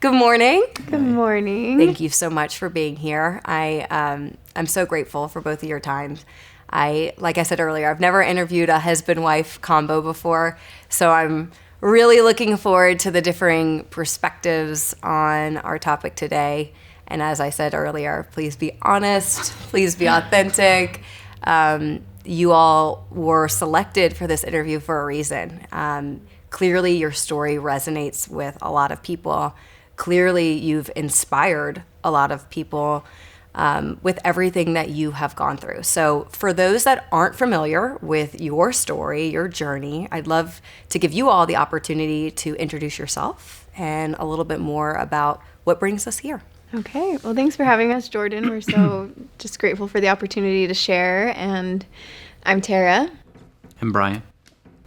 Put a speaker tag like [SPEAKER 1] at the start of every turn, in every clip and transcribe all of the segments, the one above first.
[SPEAKER 1] Good morning.
[SPEAKER 2] Good morning.
[SPEAKER 1] Thank you so much for being here. I'm so grateful for both of your times. Like I said earlier, I've never interviewed a husband-wife combo before, so I'm really looking forward to the differing perspectives on our topic today. And as I said earlier, please be honest, please be authentic. You all were selected for this interview for a reason. Clearly, your story resonates with a lot of people. Clearly, you've inspired a lot of people with everything that you have gone through. So for those that aren't familiar with your story, your journey, I'd love to give you all the opportunity to introduce yourself and a little bit more about what brings us here.
[SPEAKER 2] Okay. Well, thanks for having us, Jordan. We're so just grateful for the opportunity to share. And I'm Terah.
[SPEAKER 3] And Brian.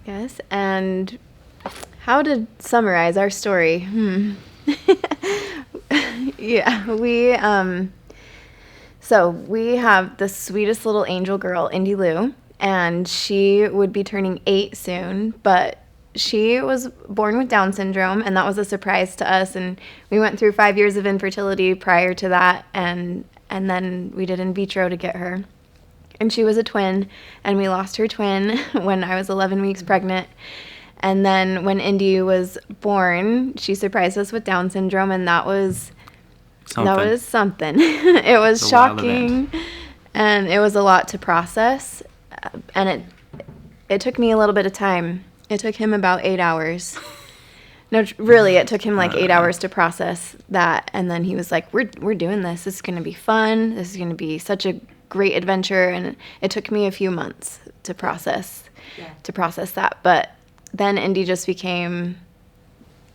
[SPEAKER 2] Yes. And how to summarize our story? Yeah, so we have the sweetest little angel girl, Indy Lou, and she would be turning 8 soon, but she was born with Down syndrome, and that was a surprise to us, and we went through 5 years of infertility prior to that, and then we did in vitro to get her. And she was a twin, and we lost her twin when I was 11 weeks pregnant. And then when Indy was born, she surprised us with Down syndrome, and that was something. It was shocking, and it was a lot to process. And it took me a little bit of time. It took him about 8 hours. No, really, it took him like 8 hours to process that. And then he was like, "We're doing this. This is going to be fun. This is going to be such a great adventure." And it took me a few months to process that. But then Indy just became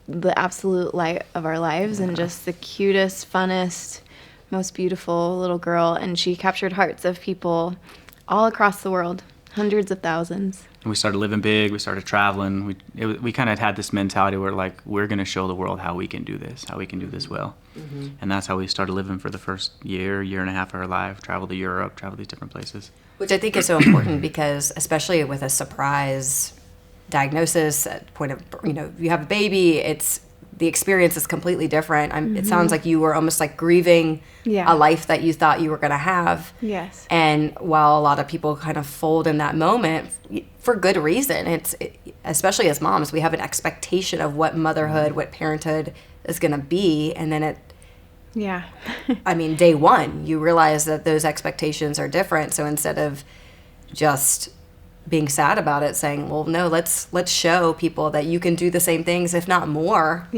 [SPEAKER 2] the absolute light of our lives and just the cutest, funnest, most beautiful little girl. And she captured hearts of people all across the world, hundreds of thousands.
[SPEAKER 3] And we started living big. We started traveling. We kind of had this mentality where, like, we're going to show the world how we can do this, how we can do this well. Mm-hmm. And that's how we started living for the first year and a half of our life, travel to Europe, travel these different places.
[SPEAKER 1] Which I think is so important because, especially with a surprise diagnosis at point of, you have a baby, the experience is completely different. It sounds like you were almost like grieving a life that you thought you were going to have.
[SPEAKER 2] Yes.
[SPEAKER 1] And while a lot of people kind of fold in that moment for good reason, especially as moms, we have an expectation of what motherhood, what parenthood is going to be. And then day one, you realize that those expectations are different. So instead of just being sad about it, saying, well, no, let's show people that you can do the same things, if not more,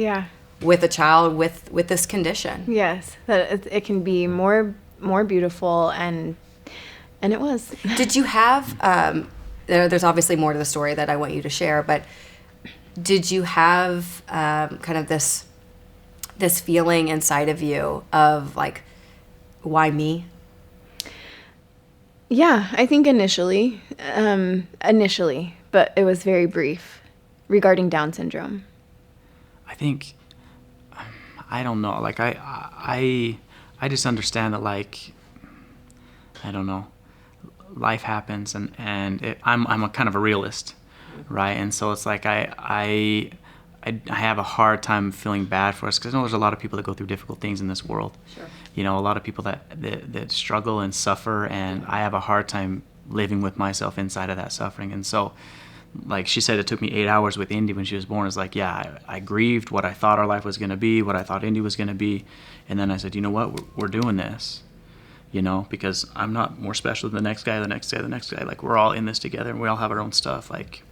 [SPEAKER 1] with a child with this condition.
[SPEAKER 2] Yes, that it can be more beautiful, and it was.
[SPEAKER 1] Did you have, there's obviously more to the story that I want you to share, but did you have kind of this feeling inside of you of like, why me?
[SPEAKER 2] Yeah, I think initially, but it was very brief regarding Down syndrome.
[SPEAKER 3] I think, I don't know, like I just understand that, like, I don't know, life happens and I'm a kind of a realist, right? And so it's like I have a hard time feeling bad for us because I know there's a lot of people that go through difficult things in this world. Sure. A lot of people that struggle and suffer, and I have a hard time living with myself inside of that suffering. And so, like she said, it took me 8 hours with Indy when she was born. It's like, I grieved what I thought our life was going to be, what I thought Indy was going to be. And then I said, you know what, we're doing this, because I'm not more special than the next guy, the next guy, the next guy. Like, we're all in this together, and we all have our own stuff. Like,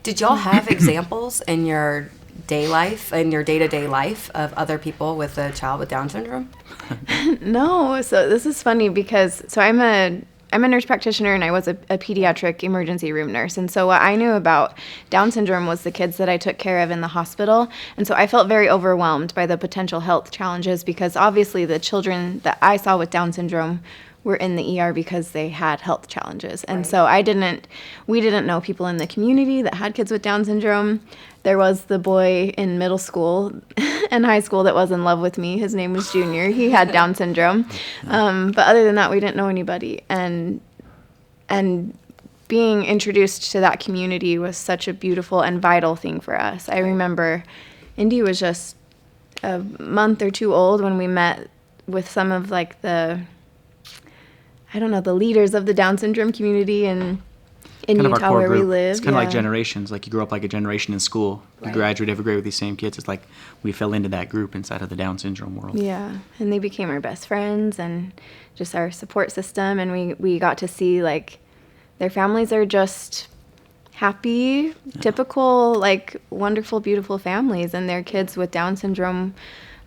[SPEAKER 1] did y'all have examples in your day-to-day life of other people with a child with Down syndrome?
[SPEAKER 2] No. So this is funny because I'm a nurse practitioner, and I was a pediatric emergency room nurse. And so what I knew about Down syndrome was the kids that I took care of in the hospital. And so I felt very overwhelmed by the potential health challenges because obviously the children that I saw with Down syndrome were in the ER because they had health challenges. And so we didn't know people in the community that had kids with Down syndrome. There was the boy in middle school and high school that was in love with me. His name was Junior. He had Down syndrome. But other than that, we didn't know anybody. And being introduced to that community was such a beautiful and vital thing for us. I remember Indy was just a month or two old when we met with some of like the leaders of the Down syndrome community in
[SPEAKER 3] Kind of our
[SPEAKER 2] Utah
[SPEAKER 3] core
[SPEAKER 2] where we
[SPEAKER 3] group.
[SPEAKER 2] live.
[SPEAKER 3] It's kind of like generations. Like you grow up like a generation in school. You
[SPEAKER 2] Right.
[SPEAKER 3] graduate every grade with these same kids. It's like we fell into that group inside of the Down syndrome world.
[SPEAKER 2] Yeah, and they became our best friends and just our support system, and we got to see like their families are just happy, typical, like wonderful, beautiful families, and their kids with Down syndrome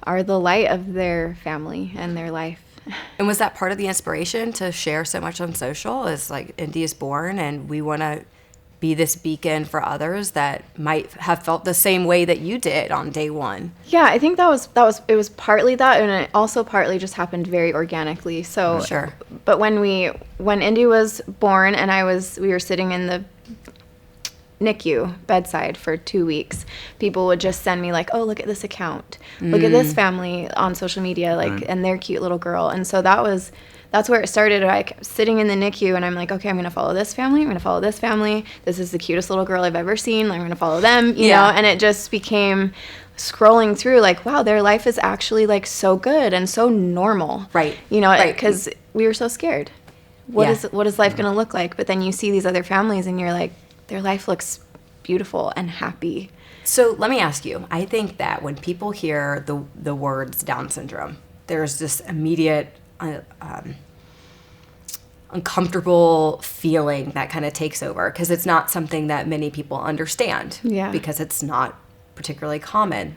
[SPEAKER 2] are the light of their family and their life.
[SPEAKER 1] And was that part of the inspiration to share so much on social? Is like Indy is born and we want to be this beacon for others that might have felt the same way that you did on day one.
[SPEAKER 2] Yeah, I think it was partly that, and it also partly just happened very organically. So,
[SPEAKER 1] Sure.
[SPEAKER 2] But when Indy was born and we were sitting in the NICU bedside for 2 weeks, people would just send me like, oh, look at this account, look at this family on social media, like,
[SPEAKER 3] Right.
[SPEAKER 2] and their cute little girl. And so that's where it started. Like sitting in the NICU and I'm like, okay, I'm going to follow this family. I'm going to follow this family. This is the cutest little girl I've ever seen. I'm going to follow them, you know? And it just became scrolling through like, wow, their life is actually like so good and so normal.
[SPEAKER 1] Right.
[SPEAKER 2] You know,
[SPEAKER 1] Right.
[SPEAKER 2] because we were so scared. What is life going to look like? But then you see these other families and you're like, their life looks beautiful and happy.
[SPEAKER 1] So let me ask you, I think that when people hear the words Down syndrome, there's this immediate uncomfortable feeling that kind of takes over because it's not something that many people understand.
[SPEAKER 2] Yeah.
[SPEAKER 1] Because it's not particularly common.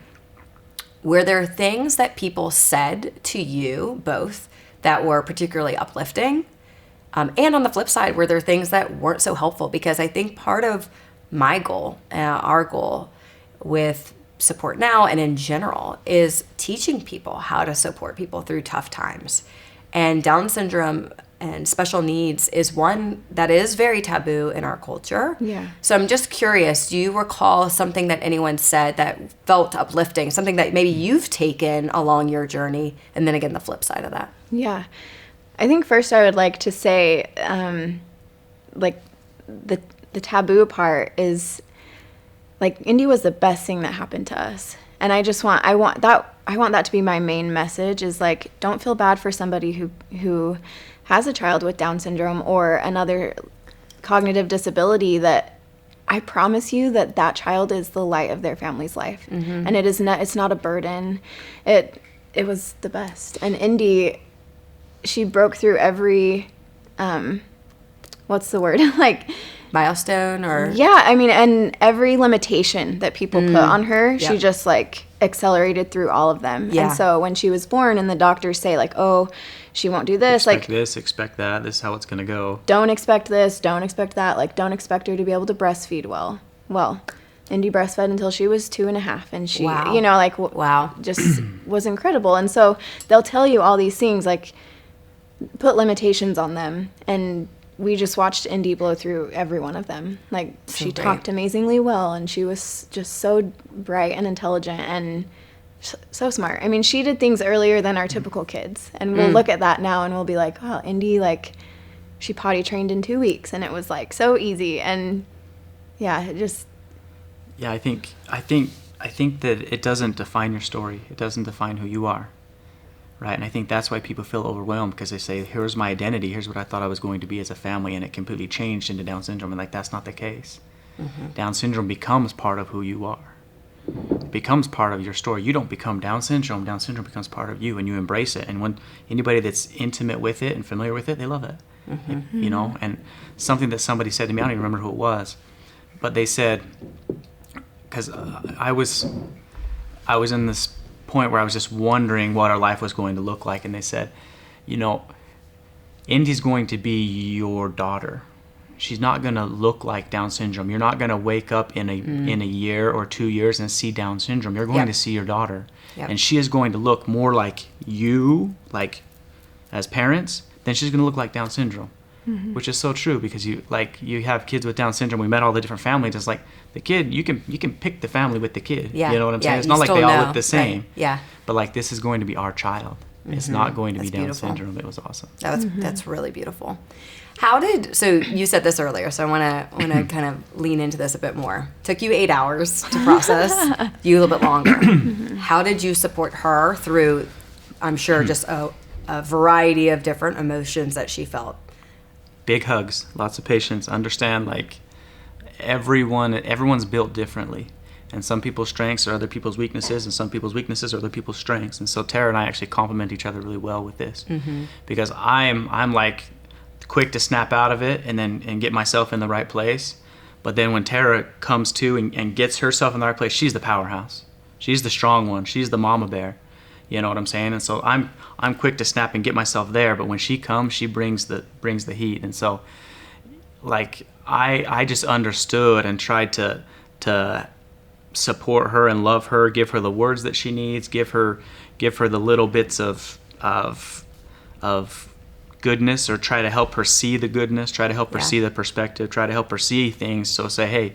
[SPEAKER 1] Were there things that people said to you both that were particularly uplifting? And on the flip side, were there things that weren't so helpful? Because I think part of my goal, our goal with Support Now and in general is teaching people how to support people through tough times. And Down syndrome and special needs is one that is very taboo in our culture.
[SPEAKER 2] Yeah.
[SPEAKER 1] So I'm just curious, do you recall something that anyone said that felt uplifting, something that maybe you've taken along your journey, and then again, the flip side of that?
[SPEAKER 2] Yeah. I think first I would like to say, like, the taboo part is, like, Indy was the best thing that happened to us. And I want that to be my main message is, like, don't feel bad for somebody who has a child with Down syndrome or another cognitive disability. That I promise you that child is the light of their family's life. Mm-hmm. And it's not a burden. It was the best. And Indy, she broke through every, what's the word? Like,
[SPEAKER 1] milestone or?
[SPEAKER 2] Yeah, I mean, and every limitation that people put on her, she just like accelerated through all of them.
[SPEAKER 1] Yeah.
[SPEAKER 2] And so when she was born and the doctors say like, oh, she won't do this,
[SPEAKER 3] Expect
[SPEAKER 2] like
[SPEAKER 3] this, expect that. This is how it's going to go.
[SPEAKER 2] don't expect this, don't expect that, like don't expect her to be able to breastfeed well. Well, Indy breastfed until she was 2.5, and she,
[SPEAKER 1] Wow.
[SPEAKER 2] you know, like
[SPEAKER 1] Wow.
[SPEAKER 2] just was incredible. And so they'll tell you all these things, like put limitations on them, and we just watched Indy blow through every one of them. Like she
[SPEAKER 1] great.
[SPEAKER 2] talked amazingly well, and she was just so bright and intelligent and so smart. I mean, she did things earlier than our typical kids, and we'll look at that now and we'll be like, oh, Indy, like she potty trained in 2 weeks, and it was like so easy. And yeah, it just.
[SPEAKER 3] Yeah, I think that it doesn't define your story. It doesn't define who you are, right? And I think that's why people feel overwhelmed, because they say, "Here's my identity. Here's what I thought I was going to be as a family," and it completely changed into Down syndrome. And like that's not the case. Mm-hmm. Down syndrome becomes part of who you are. It becomes part of your story. You don't become Down syndrome. Down syndrome becomes part of you, and you embrace it. And when anybody that's intimate with it and familiar with it, they love it. Mm-hmm. You know. And something that somebody said to me, I don't even remember who it was, but they said, because I was in this point where I was just wondering what our life was going to look like, and they said, you know, Indy's going to be your daughter. She's not going to look like Down syndrome. You're not going to wake up in a year or 2 years and see Down syndrome. You're going to see your daughter, and she is going to look more like you, like as parents, than she's going to look like Down syndrome. Mm-hmm. Which is so true, because you have kids with Down syndrome. We met all the different families. It's like the kid, you can pick the family with the kid.
[SPEAKER 1] Yeah.
[SPEAKER 3] You know what I'm saying?
[SPEAKER 1] Yeah,
[SPEAKER 3] It's not like they all look the same.
[SPEAKER 1] Right. Yeah.
[SPEAKER 3] But like this is going to be our child. It's not going to
[SPEAKER 1] That's
[SPEAKER 3] be Down
[SPEAKER 1] beautiful.
[SPEAKER 3] syndrome. It was awesome.
[SPEAKER 1] That's really beautiful. So you said this earlier, so I want to kind of lean into this a bit more. Took you 8 hours to process, you a little bit longer. How did you support her through, I'm sure, just a variety of different emotions that she felt?
[SPEAKER 3] Big hugs, lots of patience. Understand, like, everyone's built differently. And some people's strengths are other people's weaknesses, and some people's weaknesses are other people's strengths. And so Terah and I actually complement each other really well with this, because I'm like quick to snap out of it and get myself in the right place. But then when Terah comes to and gets herself in the right place, she's the powerhouse. She's the strong one. She's the mama bear. You know what I'm saying? And so I'm quick to snap and get myself there. But when she comes, she brings the heat. And so, like, I just understood and tried to support her and love her, give her the words that she needs, give her the little bits of goodness, or try to help her see the goodness, try to help her see the perspective, try to help her see things. So say, hey,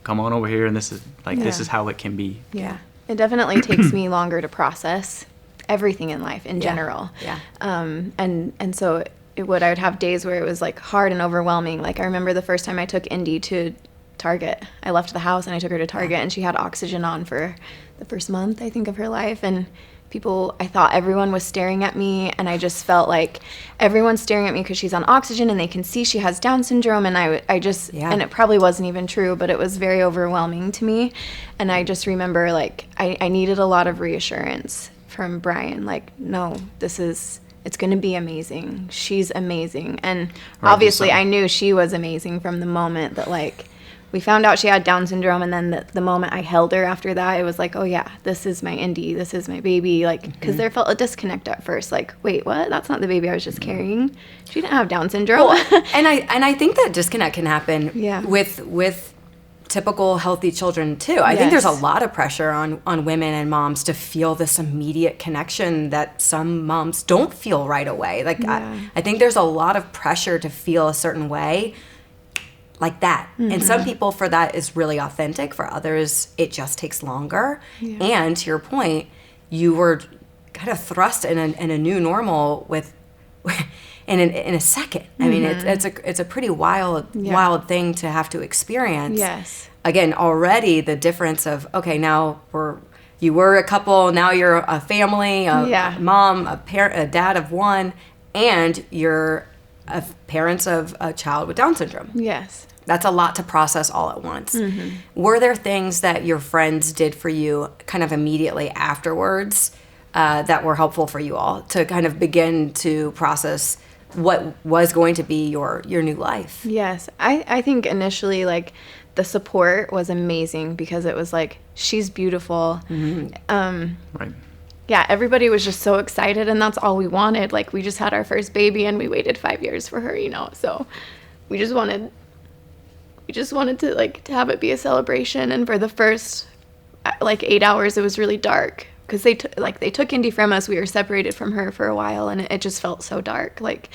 [SPEAKER 3] come on over here, and this is how it can be.
[SPEAKER 2] Yeah. It definitely takes me longer to process everything in life in general.
[SPEAKER 1] Yeah.
[SPEAKER 2] And so I would have days where it was like hard and overwhelming. Like I remember the first time I took Indy to Target. I left the house and I took her to Target, and she had oxygen on for the first month, I think, of her life. And I thought everyone was staring at me, and I just felt like everyone's staring at me because she's on oxygen and they can see she has Down syndrome. And I just, and it probably wasn't even true, but it was very overwhelming to me. And I just remember, like, I needed a lot of reassurance from Brian. Like, no, it's going to be amazing. She's amazing. And obviously I knew she was amazing from the moment that, like, we found out she had Down syndrome, and then the moment I held her after that, it was like, oh yeah, this is my Indy, this is my baby. Like, because there felt a disconnect at first. Like, wait, what? That's not the baby I was just carrying. She didn't have Down syndrome.
[SPEAKER 1] Well, and I think that disconnect can happen with typical healthy children too. I think there's a lot of pressure on women and moms to feel this immediate connection that some moms don't feel right away. Like, I think there's a lot of pressure to feel a certain way like that. And some people, for that, is really authentic. For others, it just takes longer. Yeah. And to your point, you were kind of thrust in a new normal in a second. I mean, it's a pretty wild thing to have to experience.
[SPEAKER 2] Yes.
[SPEAKER 1] Again, already the difference of, okay, now you were a couple, now you're a family, a mom, a parent, a dad of one, and you're parents of a child with Down syndrome.
[SPEAKER 2] Yes.
[SPEAKER 1] That's a lot to process all at once. Were there things that your friends did for you kind of immediately afterwards that were helpful for you all to kind of begin to process what was going to be your new life?
[SPEAKER 2] Yes. I think initially, like, the support was amazing because it was like, she's beautiful.
[SPEAKER 3] Right.
[SPEAKER 2] Yeah, everybody was just so excited, and that's all we wanted. Like, we just had our first baby, and we waited 5 years for her, so we just wanted to, like, to have it be a celebration. And for the first, like, 8 hours, it was really dark because they took Indy from us. We were separated from her for a while, and it just felt so dark. Like,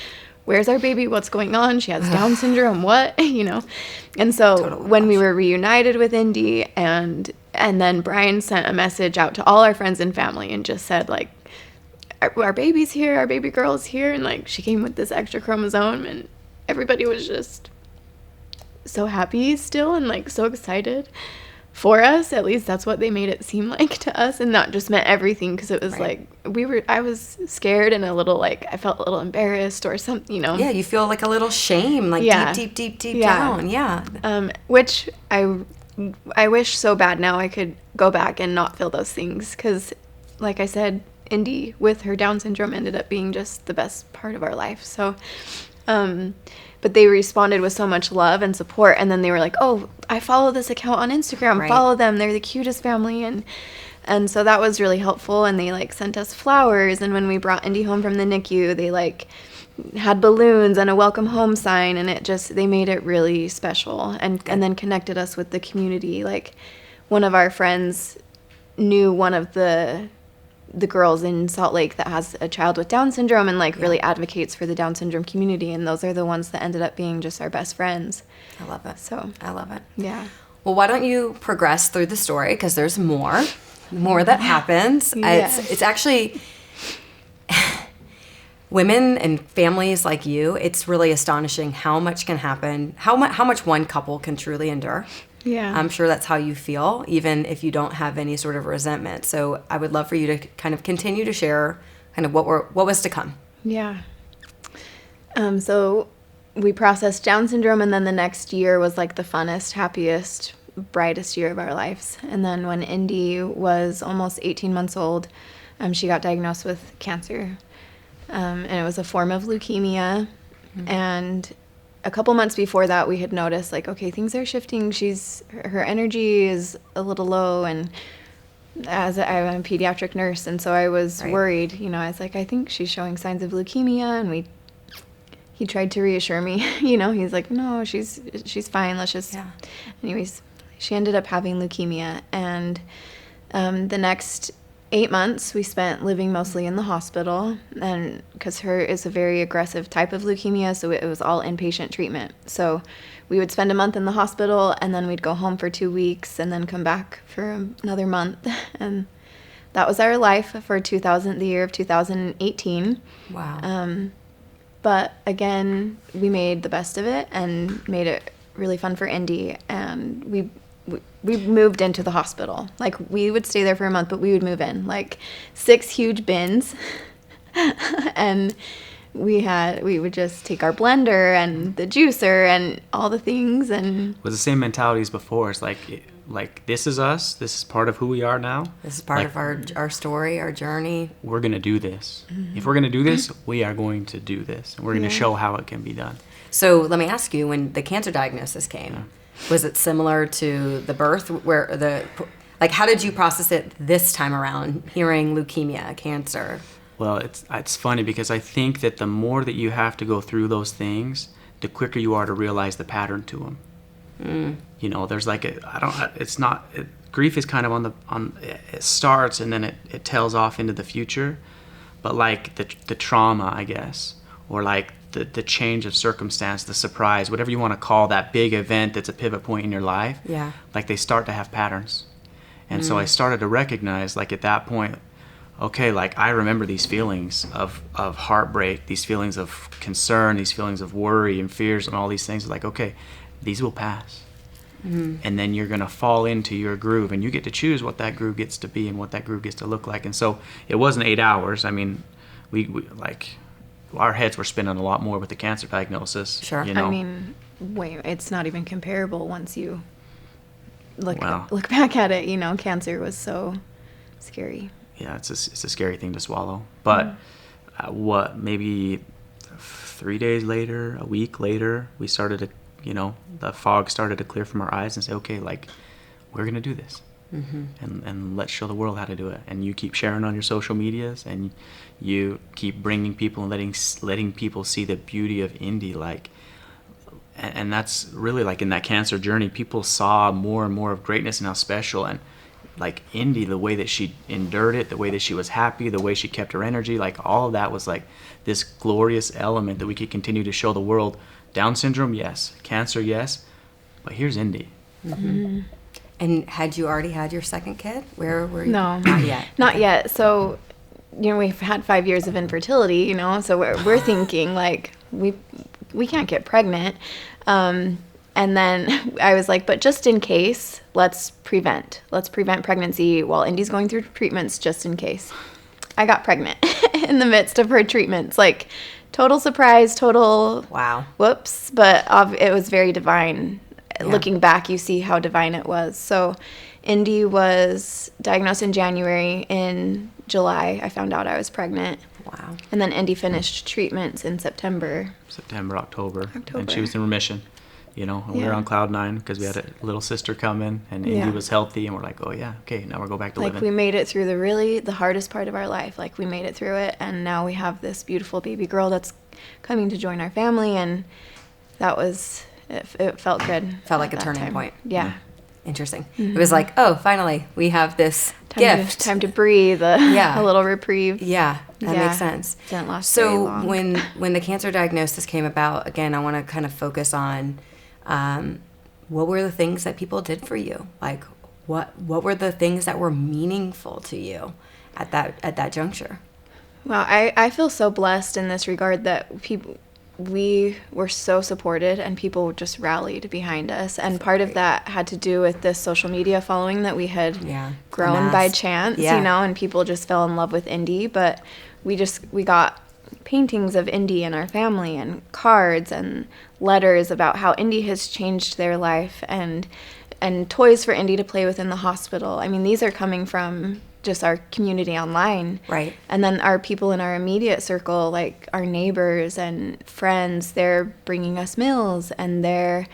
[SPEAKER 2] where's our baby? What's going on? She has Down syndrome. What? And so
[SPEAKER 1] Totally.
[SPEAKER 2] When we were reunited with Indy, and then Brian sent a message out to all our friends and family and just said, like, our baby's here, our baby girl's here, and, like, she came with this extra chromosome, and everybody was just so happy still and, like, so excited for us. At least that's what they made it seem like to us, and that just meant everything, because it was like I was scared and a little, like, I felt a little embarrassed or something, Yeah,
[SPEAKER 1] you feel like a little shame, like deep down. Yeah.
[SPEAKER 2] Which I wish so bad now I could go back and not feel those things, because, like I said, Indy with her Down syndrome ended up being just the best part of our life. So but they responded with so much love and support, and then they were like, oh, I follow this account on Instagram, follow them, they're the cutest family. And so that was really helpful, and they, like, sent us flowers, and when we brought Indy home from the NICU, they, like, had balloons and a welcome home sign, and they made it really special, and then connected us with the community. Like, one of our friends knew one of the girls in Salt Lake that has a child with Down syndrome, and, like, really advocates for the Down syndrome community, and those are the ones that ended up being just our best friends.
[SPEAKER 1] I love it.
[SPEAKER 2] So
[SPEAKER 1] I love it.
[SPEAKER 2] Yeah.
[SPEAKER 1] Well, why don't you progress through the story, because there's more that happens.
[SPEAKER 2] Yes.
[SPEAKER 1] It's actually, women and families like you, it's really astonishing how much can happen, how much one couple can truly endure.
[SPEAKER 2] Yeah.
[SPEAKER 1] I'm sure that's how you feel, even if you don't have any sort of resentment. So I would love for you to kind of continue to share kind of what was to come.
[SPEAKER 2] Yeah. So we processed Down syndrome, and then the next year was like the funnest, happiest, brightest year of our lives. And then when Indy was almost 18 months old, she got diagnosed with cancer. And it was a form of leukemia. Mm-hmm. And a couple months before that, we had noticed, like, okay, things are shifting. Her energy is a little low, and I'm a pediatric nurse, and so I was worried. You know, I was like, I think she's showing signs of leukemia, and he tried to reassure me. You know, he's like, no, she's fine. Let's just. Yeah. Anyways, she ended up having leukemia, and the next 8 months we spent living mostly in the hospital, and because her is a very aggressive type of leukemia, so it was all inpatient treatment. So we would spend a month in the hospital, and then we'd go home for 2 weeks, and then come back for another month. And that was our life for the year of 2018.
[SPEAKER 1] Wow.
[SPEAKER 2] But again, we made the best of it and made it really fun for Indy, and we moved into the hospital. Like, we would stay there for a month, but we would move in, like 6 huge bins. And we would just take our blender and the juicer and all the things. And
[SPEAKER 3] it was the same mentality as before. It's like this is us. This is part of who we are now.
[SPEAKER 1] This is part of our story, our journey.
[SPEAKER 3] We're going to do this. Mm-hmm. If we're going to do this, we are going to do this. And we're going to show how it can be done.
[SPEAKER 1] So let me ask you, when the cancer diagnosis came, was it similar to the birth, how did you process it this time around, hearing leukemia, cancer?
[SPEAKER 3] Well, it's funny because I think that the more that you have to go through those things, the quicker you are to realize the pattern to them. Mm. You know, there's like grief is kind of it starts and then it tails off into the future, but like the trauma, I guess, or like the change of circumstance, the surprise, whatever you want to call that big event that's a pivot point in your life, like they start to have patterns. And so I started to recognize, like, at that point, okay, like, I remember these feelings of heartbreak, these feelings of concern, these feelings of worry and fears and all these things. Like, okay, these will pass. Mm-hmm. And then you're going to fall into your groove, and you get to choose what that groove gets to be and what that groove gets to look like. And so it wasn't 8 hours. I mean, we our heads were spinning a lot more with the cancer diagnosis.
[SPEAKER 1] Sure.
[SPEAKER 3] You know?
[SPEAKER 2] I mean, it's not even comparable once you look back at it. You know, cancer was so scary. Yeah,
[SPEAKER 3] it's a scary thing to swallow. But maybe 3 days later, a week later, we started to, the fog started to clear from our eyes and say, okay, like, we're going to do this. Mm-hmm. And let's show the world how to do it. And you keep sharing on your social medias, and you keep bringing people and letting people see the beauty of Indy. Like, and that's really, like, in that cancer journey, people saw more and more of greatness and how special. And like Indy, the way that she endured it, the way that she was happy, the way she kept her energy, like all of that was like this glorious element that we could continue to show the world. Down syndrome, yes. Cancer, yes. But here's Indy.
[SPEAKER 1] Mm-hmm. And had you already had your second kid? Where were you?
[SPEAKER 2] No.
[SPEAKER 1] Not yet.
[SPEAKER 2] Not yet. So, we've had 5 years of infertility, so we're thinking, like, we can't get pregnant. And then I was like, but just in case, let's prevent pregnancy while Indy's going through treatments, just in case. I got pregnant in the midst of her treatments. Like, total surprise, total
[SPEAKER 1] wow.
[SPEAKER 2] Whoops. But it was very divine. Yeah. Looking back, you see how divine it was. So Indy was diagnosed in January. In July, I found out I was pregnant.
[SPEAKER 1] Wow.
[SPEAKER 2] And then Indy finished treatments in September,
[SPEAKER 3] October. And she was in remission. And we were on cloud 9 because we had a little sister come in, and Indy was healthy, and we're like, oh yeah, okay, now we'll go back to living.
[SPEAKER 2] Like, we made it through the hardest part of our life. Like, we made it through it, and now we have this beautiful baby girl that's coming to join our family, and that was, it felt good.
[SPEAKER 1] Felt like a turning point.
[SPEAKER 2] Yeah.
[SPEAKER 1] Interesting. Mm-hmm. It was like, oh, finally, we have this gift.
[SPEAKER 2] Time to breathe, a little reprieve.
[SPEAKER 1] Yeah, that makes sense.
[SPEAKER 2] Didn't last very long.
[SPEAKER 1] So when the cancer diagnosis came about, again, I want to kind of focus on what were the things that people did for you? Like, what were the things that were meaningful to you at that juncture?
[SPEAKER 2] Wow, I feel so blessed in this regard that we were so supported and people just rallied behind us. And part of that had to do with this social media following that we had grown by chance, and people just fell in love with Indy. But we got paintings of Indy and our family and cards and letters about how Indy has changed their life and toys for Indy to play with in the hospital. I mean, these are coming from just our community online.
[SPEAKER 1] Right.
[SPEAKER 2] And then our people in our immediate circle, like our neighbors and friends, they're bringing us meals and they're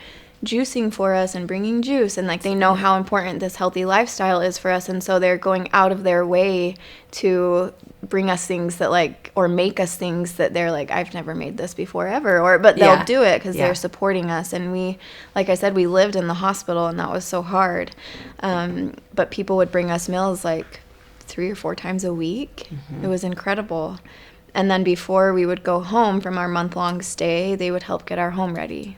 [SPEAKER 2] juicing for us and bringing juice. And like they know how important this healthy lifestyle is for us. And so they're going out of their way to bring us things that or make us things that they're like, I've never made this before ever. But they'll do it because they're supporting us. And we, like I said, we lived in the hospital and that was so hard. But people would bring us meals 3 or 4 times a week. It was incredible. And then before we would go home from our month-long stay, they would help get our home ready,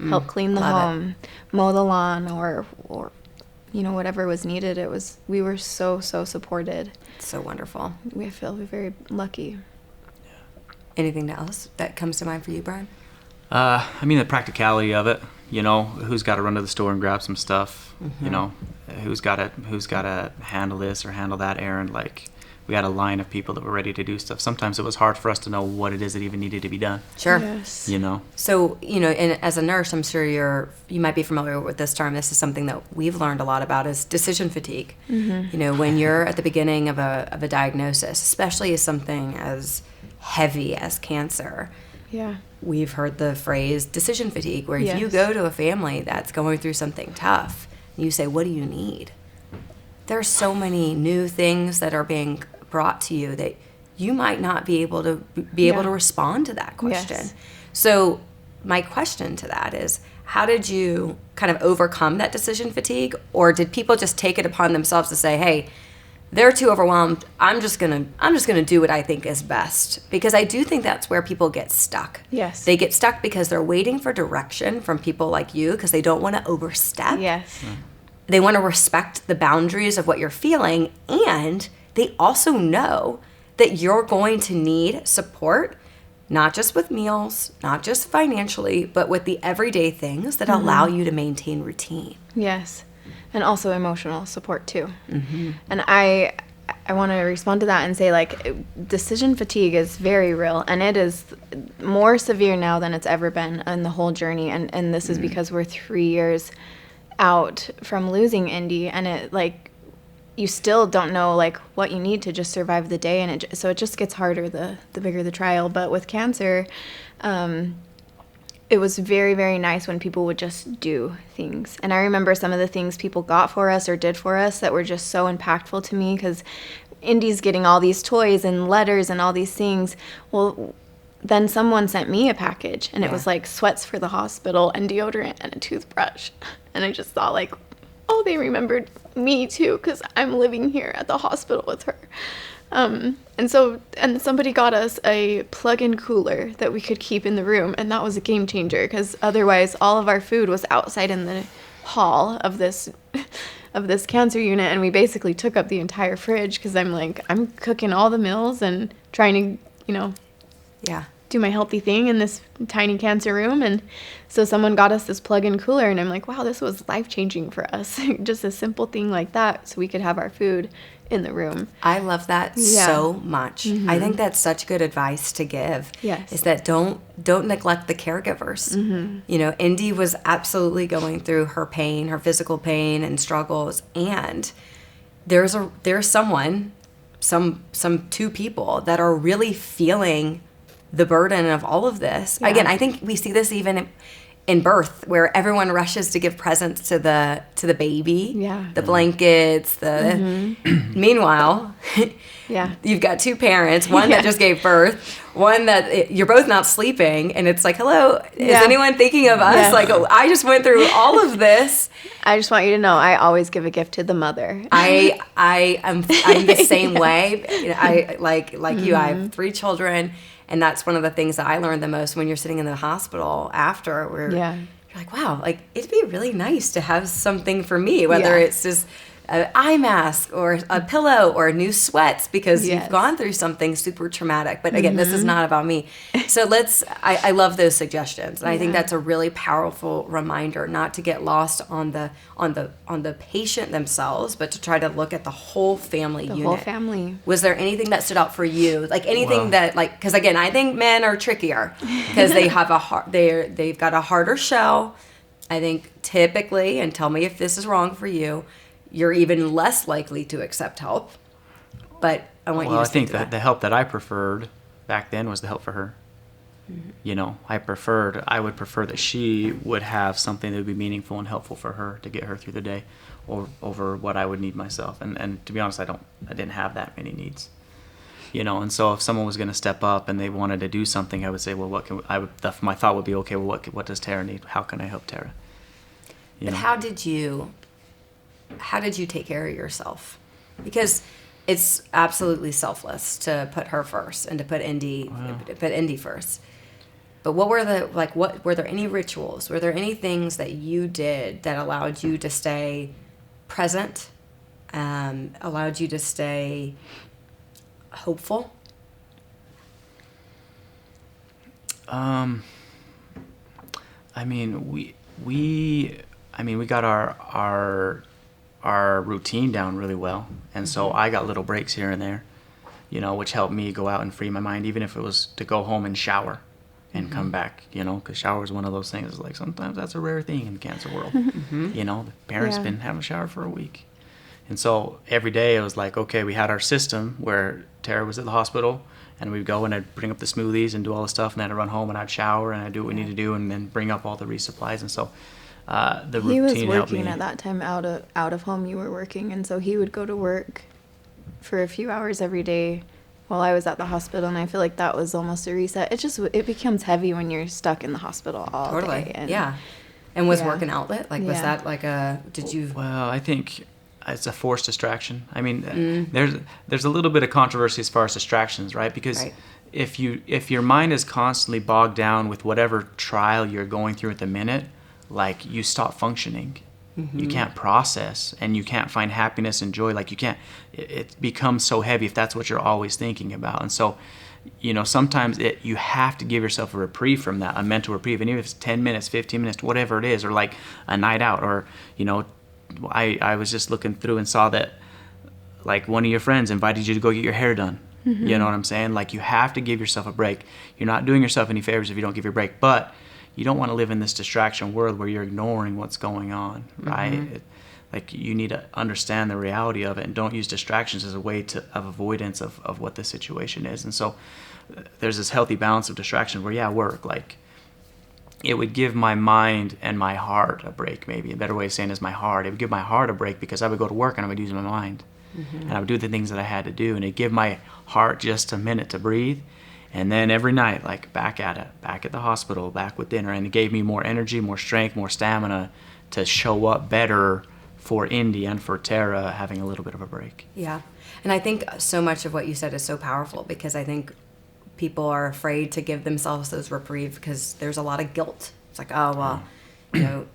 [SPEAKER 2] help clean the home, mow the lawn, or whatever was needed. We were so supported.
[SPEAKER 1] So wonderful.
[SPEAKER 2] We feel very lucky.
[SPEAKER 1] Anything else that comes to mind for you, Brian?
[SPEAKER 3] The practicality of it. Who's got to run to the store and grab some stuff. Who's got to handle this or handle that errand. We had a line of people that were ready to do stuff. Sometimes it was hard for us to know what it is that even needed to be done.
[SPEAKER 1] Sure.
[SPEAKER 2] Yes.
[SPEAKER 1] So, and as a nurse, I'm sure you might be familiar with this term. This is something that we've learned a lot about is decision fatigue. When you're at the beginning of a diagnosis, especially as something as heavy as cancer.
[SPEAKER 2] Yeah.
[SPEAKER 1] We've heard the phrase decision fatigue, where if you go to a family that's going through something tough, and you say, what do you need? There's so many new things that are being brought to you that you might not be able to respond to that question.
[SPEAKER 2] Yes.
[SPEAKER 1] So my question to that is, how did you kind of overcome that decision fatigue? Or did people just take it upon themselves to say, hey, they're too overwhelmed. I'm just gonna do what I think is best, because I do think that's where people get stuck.
[SPEAKER 2] Yes.
[SPEAKER 1] They get stuck because they're waiting for direction from people like you because they don't want to overstep.
[SPEAKER 2] Yes.
[SPEAKER 1] They want to respect the boundaries of what you're feeling, and they also know that you're going to need support, not just with meals, not just financially, but with the everyday things that allow you to maintain routine.
[SPEAKER 2] Yes. And also emotional support too. And I want to respond to that and say, decision fatigue is very real, and it is more severe now than it's ever been in the whole journey. And this is because we're 3 years out from losing Indy, and it you still don't know what you need to just survive the day, and so it just gets harder the bigger the trial. But with cancer, it was very, very nice when people would just do things. And I remember some of the things people got for us or did for us that were just so impactful to me, because Indy's getting all these toys and letters and all these things. Well, then someone sent me a package, and it was sweats for the hospital and deodorant and a toothbrush. And I just thought oh, they remembered me too, because I'm living here at the hospital with her. And somebody got us a plug-in cooler that we could keep in the room, and that was a game changer, because otherwise all of our food was outside in the hall of this cancer unit, and we basically took up the entire fridge, because I'm cooking all the meals and trying to, do my healthy thing in this tiny cancer room. And so someone got us this plug-in cooler, and I'm like, wow, this was life-changing for us. Just a simple thing like that, so we could have our food in the room.
[SPEAKER 1] I love that so much. I think that's such good advice to give.
[SPEAKER 2] Yes.
[SPEAKER 1] Is that don't neglect the caregivers. Indy was absolutely going through her pain, her physical pain and struggles, and there's some two people that are really feeling the burden of all of this. Yeah. Again, I think we see this even in birth, where everyone rushes to give presents to the baby, the blankets, meanwhile, you've got two parents, one that just gave birth, one that you're both not sleeping, and it's hello, is anyone thinking of us? I just went through all of this.
[SPEAKER 2] I just want you to know, I always give a gift to the mother.
[SPEAKER 1] I'm the same way. I like you. I have 3 children. And that's one of the things that I learned the most when you're sitting in the hospital after, where you're like, wow, it'd be really nice to have something for me, whether it's just an eye mask or a pillow or new sweats because
[SPEAKER 2] Yes.
[SPEAKER 1] you've gone through something super traumatic. But again, this is not about me. So I love those suggestions. And I think that's a really powerful reminder not to get lost on the patient themselves, but to try to look at the whole family unit.
[SPEAKER 2] The whole family.
[SPEAKER 1] Was there anything that stood out for you? Like anything that like, because again, I think men are trickier because they have they've got a harder shell. I think typically, and tell me if this is wrong for you, you're even less likely to accept help. But I want you to
[SPEAKER 3] I
[SPEAKER 1] speak
[SPEAKER 3] think
[SPEAKER 1] to
[SPEAKER 3] that the help that I preferred back then was the help for her. You know, I would prefer that she would have something that would be meaningful and helpful for her to get her through the day, or over what I would need myself. And to be honest, I didn't have that many needs. You know, and so if someone was going to step up and they wanted to do something, I would say, well, my thought would be, okay, well, what does Terah need? How can I help Terah?
[SPEAKER 1] But how did you take care of yourself? Because it's absolutely selfless to put her first and to put Indy first. But what were were there any rituals? Were there any things that you did that allowed you to stay present, allowed you to stay hopeful?
[SPEAKER 3] I mean, we got our routine down really well, and so I got little breaks here and there, you know, which helped me go out and free my mind, even if it was to go home and shower and come back, you know, because shower is one of those things. Like sometimes that's a rare thing in the cancer world. You know, the parents been having a shower for a week, and so every day it was like, okay, we had our system where Terah was at the hospital, and we'd go and I'd bring up the smoothies and do all the stuff, and then I'd run home and I'd shower and I'd do what we need to do, and then bring up all the resupplies. And so the routine
[SPEAKER 2] He was
[SPEAKER 3] helped me.
[SPEAKER 2] working at that time out of home. You were working, and so he would go to work for a few hours every day while I was at the hospital, and I feel like that was almost a reset. It becomes heavy when you're stuck in the hospital all day. And,
[SPEAKER 1] And was work an outlet? Like, was that like did you?
[SPEAKER 3] Well, I think it's a forced distraction. I mean, there's a little bit of controversy as far as distractions, right? Because if your mind is constantly bogged down with whatever trial you're going through at the minute, like you stop functioning. You can't process, and you can't find happiness and joy. Like you can't, it becomes so heavy if that's what you're always thinking about. And so, you know, sometimes you have to give yourself a reprieve from that, a mental reprieve. And even if it's 10 minutes, 15 minutes, whatever it is, or like a night out, or, you know, I was just looking through and saw that like one of your friends invited you to go get your hair done. You know what I'm saying? Like you have to give yourself a break. You're not doing yourself any favors if you don't give your break, but you don't want to live in this distraction world where you're ignoring what's going on, right? Like you need to understand the reality of it, and don't use distractions as a way of avoidance of what the situation is. And so there's this healthy balance of distraction where, work, like it would give my mind and my heart a break. Maybe a better way of saying is my heart. It would give my heart a break because I would go to work and I would use my mind. And I would do the things that I had to do, and it'd give my heart just a minute to breathe. And then every night, like back at it, back at the hospital, back with dinner. And it gave me more energy, more strength, more stamina to show up better for Indy and for Terah, having a little bit of a break.
[SPEAKER 1] Yeah. And I think so much of what you said is so powerful, because I think people are afraid to give themselves those reprieve because there's a lot of guilt. It's like, oh, well, you know,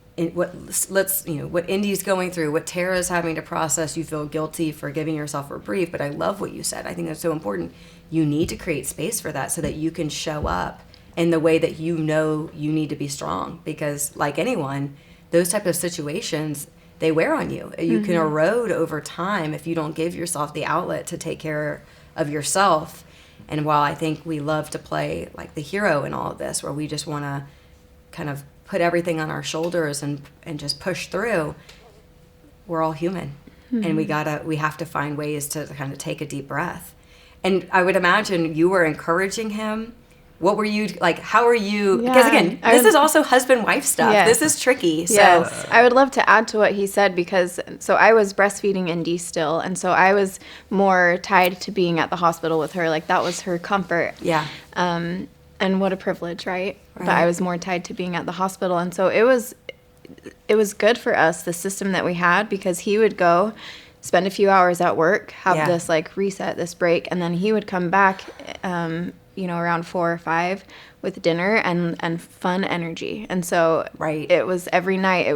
[SPEAKER 1] what Indy's going through, what Terah's having to process, you feel guilty for giving yourself a reprieve. But I love what you said. I think that's so important. You need to create space for that so that you can show up in the way that you know you need to be strong. Because like anyone, those type of situations, they wear on you. You can erode over time if you don't give yourself the outlet to take care of yourself. And while I think we love to play like the hero in all of this, where we just want to kind of put everything on our shoulders and just push through, we're all human. And we have to find ways to kind of take a deep breath. And I would imagine you were encouraging him. What were you like? How are you? Because again, this is also husband-wife stuff.
[SPEAKER 2] Yes.
[SPEAKER 1] This is tricky. So
[SPEAKER 2] yes, I would love to add to what he said, because so I was breastfeeding Indy still, and so I was more tied to being at the hospital with her. Like that was her comfort.
[SPEAKER 1] Yeah.
[SPEAKER 2] And what a privilege, right? But I was more tied to being at the hospital, and so it was good for us, the system that we had, because he would go spend a few hours at work, have this like reset, this break, and then he would come back, around 4 or 5 with dinner and fun energy. And so it was every night,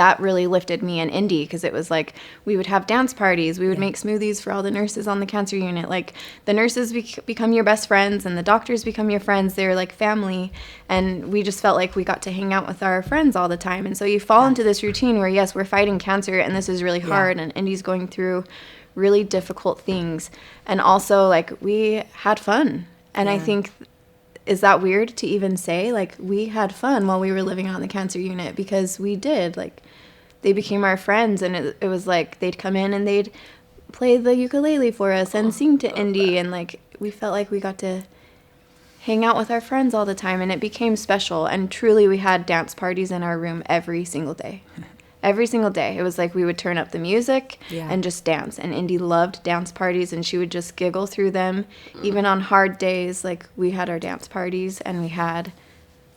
[SPEAKER 2] that really lifted me and Indy, because it was like we would have dance parties, we would make smoothies for all the nurses on the cancer unit. Like the nurses become your best friends and the doctors become your friends. They're like family, and we just felt like we got to hang out with our friends all the time. And so you fall into this routine where, yes, we're fighting cancer and this is really hard, and Indy's going through really difficult things, and also like we had fun. And I think, is that weird to even say? Like, we had fun while we were living on the cancer unit, because we did. Like, they became our friends, and it was like they'd come in and they'd play the ukulele for us and sing to Indy, and like we felt like we got to hang out with our friends all the time, and it became special. And truly, we had dance parties in our room every single day. Every single day. It was like we would turn up the music and just dance. And Indy loved dance parties, and she would just giggle through them. Even on hard days, like we had our dance parties, and we had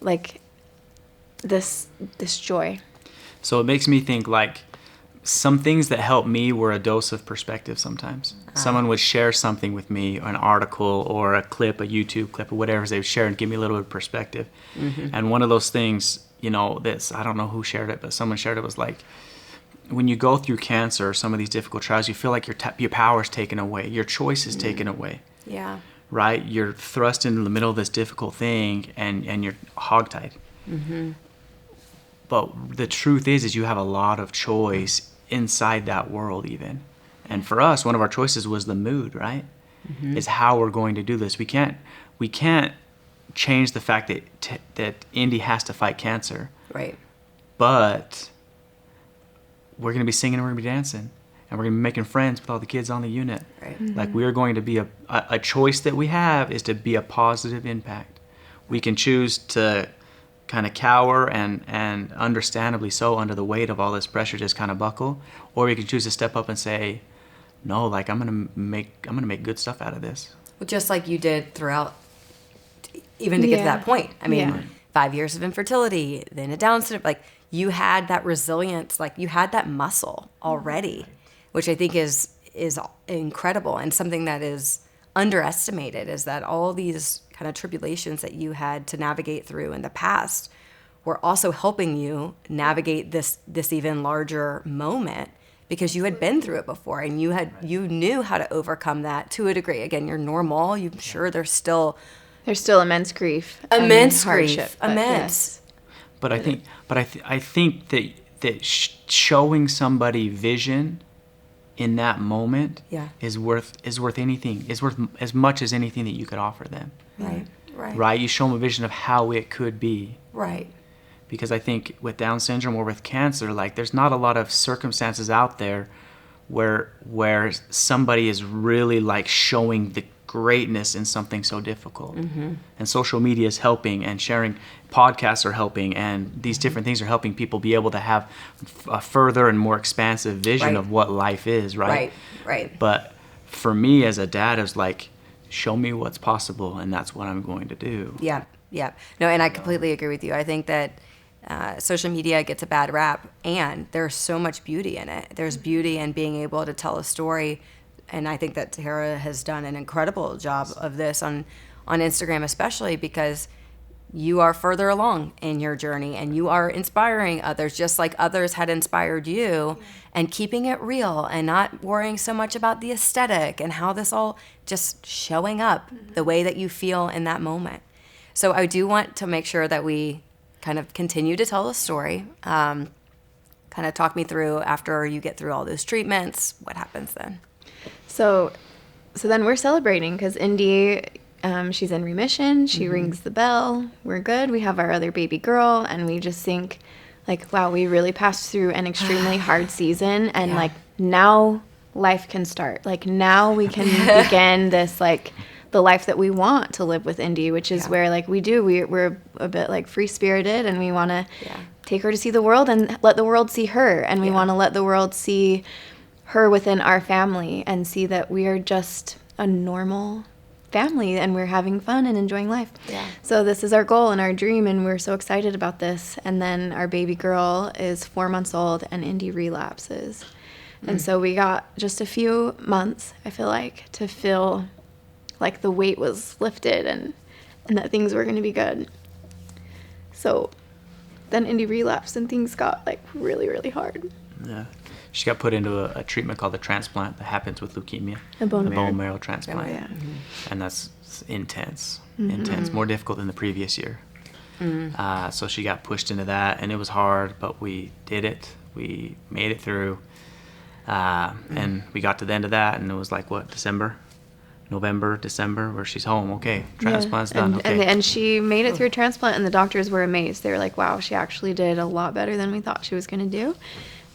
[SPEAKER 2] like this joy.
[SPEAKER 3] So it makes me think like some things that helped me were a dose of perspective sometimes. Someone would share something with me, an article or a clip, a YouTube clip or whatever they would share, and give me a little bit of perspective. And one of those things, you know, I don't know who shared it, but someone shared it, was like, when you go through cancer or some of these difficult trials, you feel like your power is taken away, your choice is taken away.
[SPEAKER 1] Yeah.
[SPEAKER 3] Right? You're thrust into the middle of this difficult thing, and you're hogtied. But the truth is you have a lot of choice inside that world even. And for us, one of our choices was the mood, right? Is how we're going to do this. We can't change the fact that Indy has to fight cancer.
[SPEAKER 1] Right.
[SPEAKER 3] But we're going to be singing and we're going to be dancing. And we're going to be making friends with all the kids on the unit.
[SPEAKER 1] Right.
[SPEAKER 3] Like, we are going to be a choice that we have is to be a positive impact. We can choose to kind of cower and understandably so under the weight of all this pressure, just kind of buckle, or we can choose to step up and say, no, like I'm gonna make good stuff out of this.
[SPEAKER 1] Well, just like you did throughout, even to get to that point. I mean, 5 years of infertility, then a Down syndrome. Like, you had that resilience, like you had that muscle already, which I think is incredible, and something that is underestimated is that all these kind of tribulations that you had to navigate through in the past were also helping you navigate this even larger moment, because you had been through it before and you knew how to overcome that to a degree. Again, you're normal. I'm sure there's still
[SPEAKER 2] immense grief,
[SPEAKER 1] immense
[SPEAKER 2] hardship,
[SPEAKER 1] immense.
[SPEAKER 3] But I think that showing somebody vision in that moment is worth anything. Is worth as much as anything that you could offer them. Right. You show them a vision of how it could be.
[SPEAKER 1] Right.
[SPEAKER 3] Because I think with Down syndrome or with cancer, like, there's not a lot of circumstances out there where somebody is really like showing the greatness in something so difficult. And social media is helping, and sharing podcasts are helping, and these different things are helping people be able to have a further and more expansive vision of what life is. Right. But for me as a dad, it was like, show me what's possible, and that's what I'm going to do.
[SPEAKER 1] Yeah. No, and I completely agree with you. I think that social media gets a bad rap, and there's so much beauty in it. There's beauty in being able to tell a story, and I think that Terah has done an incredible job of this on Instagram, especially because you are further along in your journey and you are inspiring others just like others had inspired you, and keeping it real and not worrying so much about the aesthetic and how this all just showing up the way that you feel in that moment. So I do want to make sure that we kind of continue to tell the story. Kind of talk me through, after you get through all those treatments, what happens then?
[SPEAKER 2] So then we're celebrating because Indy, she's in remission. She rings the bell. We're good. We have our other baby girl, and we just think, like, wow, we really passed through an extremely hard season, and like now life can start. Like, now we can begin this, like, the life that we want to live with Indy, which is where, like, we're a bit like free spirited, and we want to take her to see the world and let the world see her, and we want to let the world see her within our family and see that we are just a normal family and we're having fun and enjoying life. So this is our goal and our dream, and we're so excited about this. And then our baby girl is 4 months old and Indy relapses. And so we got just a few months, I feel like, to feel like the weight was lifted and that things were going to be good. So then Indy relapsed and things got like really, really hard.
[SPEAKER 3] Yeah. She got put into a treatment called the transplant that happens with leukemia.
[SPEAKER 2] A bone
[SPEAKER 3] marrow transplant.
[SPEAKER 2] Oh, yeah.
[SPEAKER 3] And that's intense. Intense. More difficult than the previous year. So she got pushed into that, and it was hard, but we did it. We made it through. And we got to the end of that, and it was like, what, November, December, where she's home. Okay, transplant's done. Okay.
[SPEAKER 2] And she made it through transplant, and the doctors were amazed. They were like, wow, she actually did a lot better than we thought she was going to do.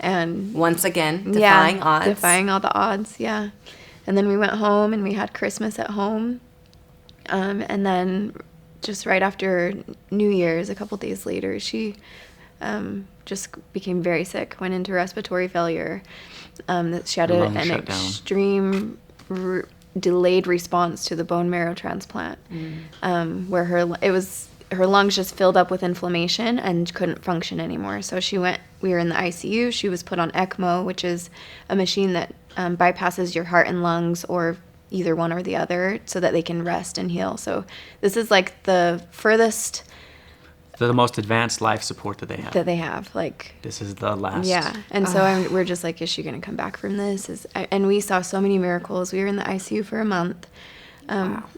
[SPEAKER 2] And
[SPEAKER 1] once again, defying odds.
[SPEAKER 2] Defying all the odds, yeah. And then we went home, and we had Christmas at home. And then just right after New Year's, a couple days later, she just became very sick, went into respiratory failure. She had an extreme delayed response to the bone marrow transplant, where her lungs just filled up with inflammation and couldn't function anymore. So we were in the ICU. She was put on ECMO, which is a machine that bypasses your heart and lungs, or either one or the other, so that they can rest and heal. So this is like the furthest,
[SPEAKER 3] the most advanced life support that they have.
[SPEAKER 2] Like,
[SPEAKER 3] this is the last.
[SPEAKER 2] Yeah. And so we're just like, is she going to come back from this? And we saw so many miracles. We were in the ICU for a month.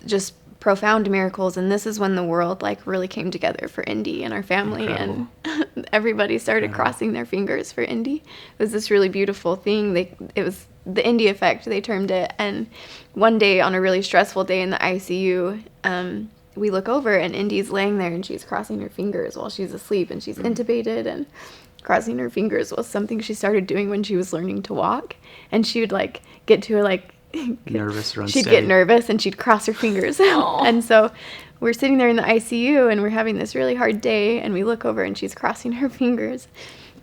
[SPEAKER 2] Just profound miracles. And this is when the world like really came together for Indy and our family. Incredible. And everybody started crossing their fingers for Indy. It was this really beautiful thing. It was the Indy effect, they termed it. And one day, on a really stressful day in the ICU, we look over and Indy's laying there and she's crossing her fingers while she's asleep, and she's intubated, and crossing her fingers was something she started doing when she was learning to walk. And she would like get to like
[SPEAKER 3] nervous or unsteady.
[SPEAKER 2] She'd get nervous and she'd cross her fingers. And so we're sitting there in the ICU and we're having this really hard day, and we look over and she's crossing her fingers.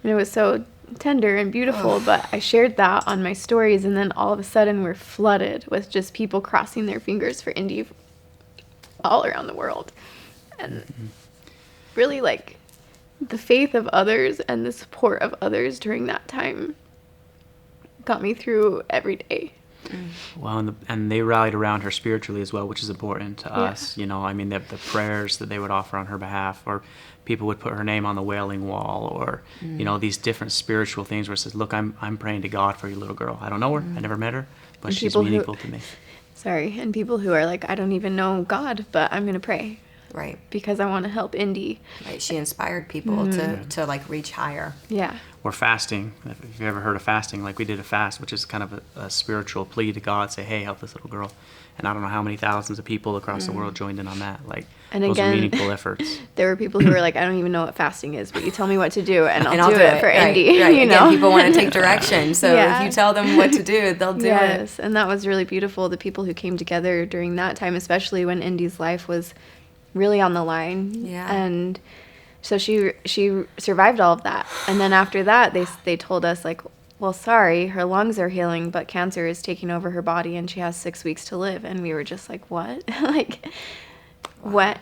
[SPEAKER 2] And it was so tender and beautiful. But I shared that on my stories, and then all of a sudden we're flooded with just people crossing their fingers for Indy all around the world. And really like the faith of others and the support of others during that time got me through every day.
[SPEAKER 3] Well, and they rallied around her spiritually as well, which is important to us. You know, I mean, the prayers that they would offer on her behalf, or people would put her name on the wailing wall, or you know, these different spiritual things where it says, look, I'm praying to God for your little girl. I don't know her, I never met her, but she's meaningful to me.
[SPEAKER 2] And people who are like, I don't even know God, but I'm gonna pray,
[SPEAKER 1] right?
[SPEAKER 2] Because I want to help Indy.
[SPEAKER 1] Right. She inspired people to like reach higher.
[SPEAKER 2] Yeah. Or
[SPEAKER 3] fasting. If you've ever heard of fasting, like we did a fast, which is kind of a spiritual plea to God, say, hey, help this little girl. And I don't know how many thousands of people across the world joined in on that. Like, and those are meaningful efforts.
[SPEAKER 2] There were people who were like, I don't even know what fasting is, but you tell me what to do, and I'll do it for Indy.
[SPEAKER 1] Right.
[SPEAKER 2] You
[SPEAKER 1] Again,
[SPEAKER 2] know,
[SPEAKER 1] people want to take direction, so if you tell them what to do, they'll do it.
[SPEAKER 2] Yes, and that was really beautiful. The people who came together during that time, especially when Indy's life was really on the line.
[SPEAKER 1] Yeah.
[SPEAKER 2] And so she survived all of that. And then after that, they told us, like, well, sorry, her lungs are healing, but cancer is taking over her body and she has 6 weeks to live. And we were just like, what? Like, what?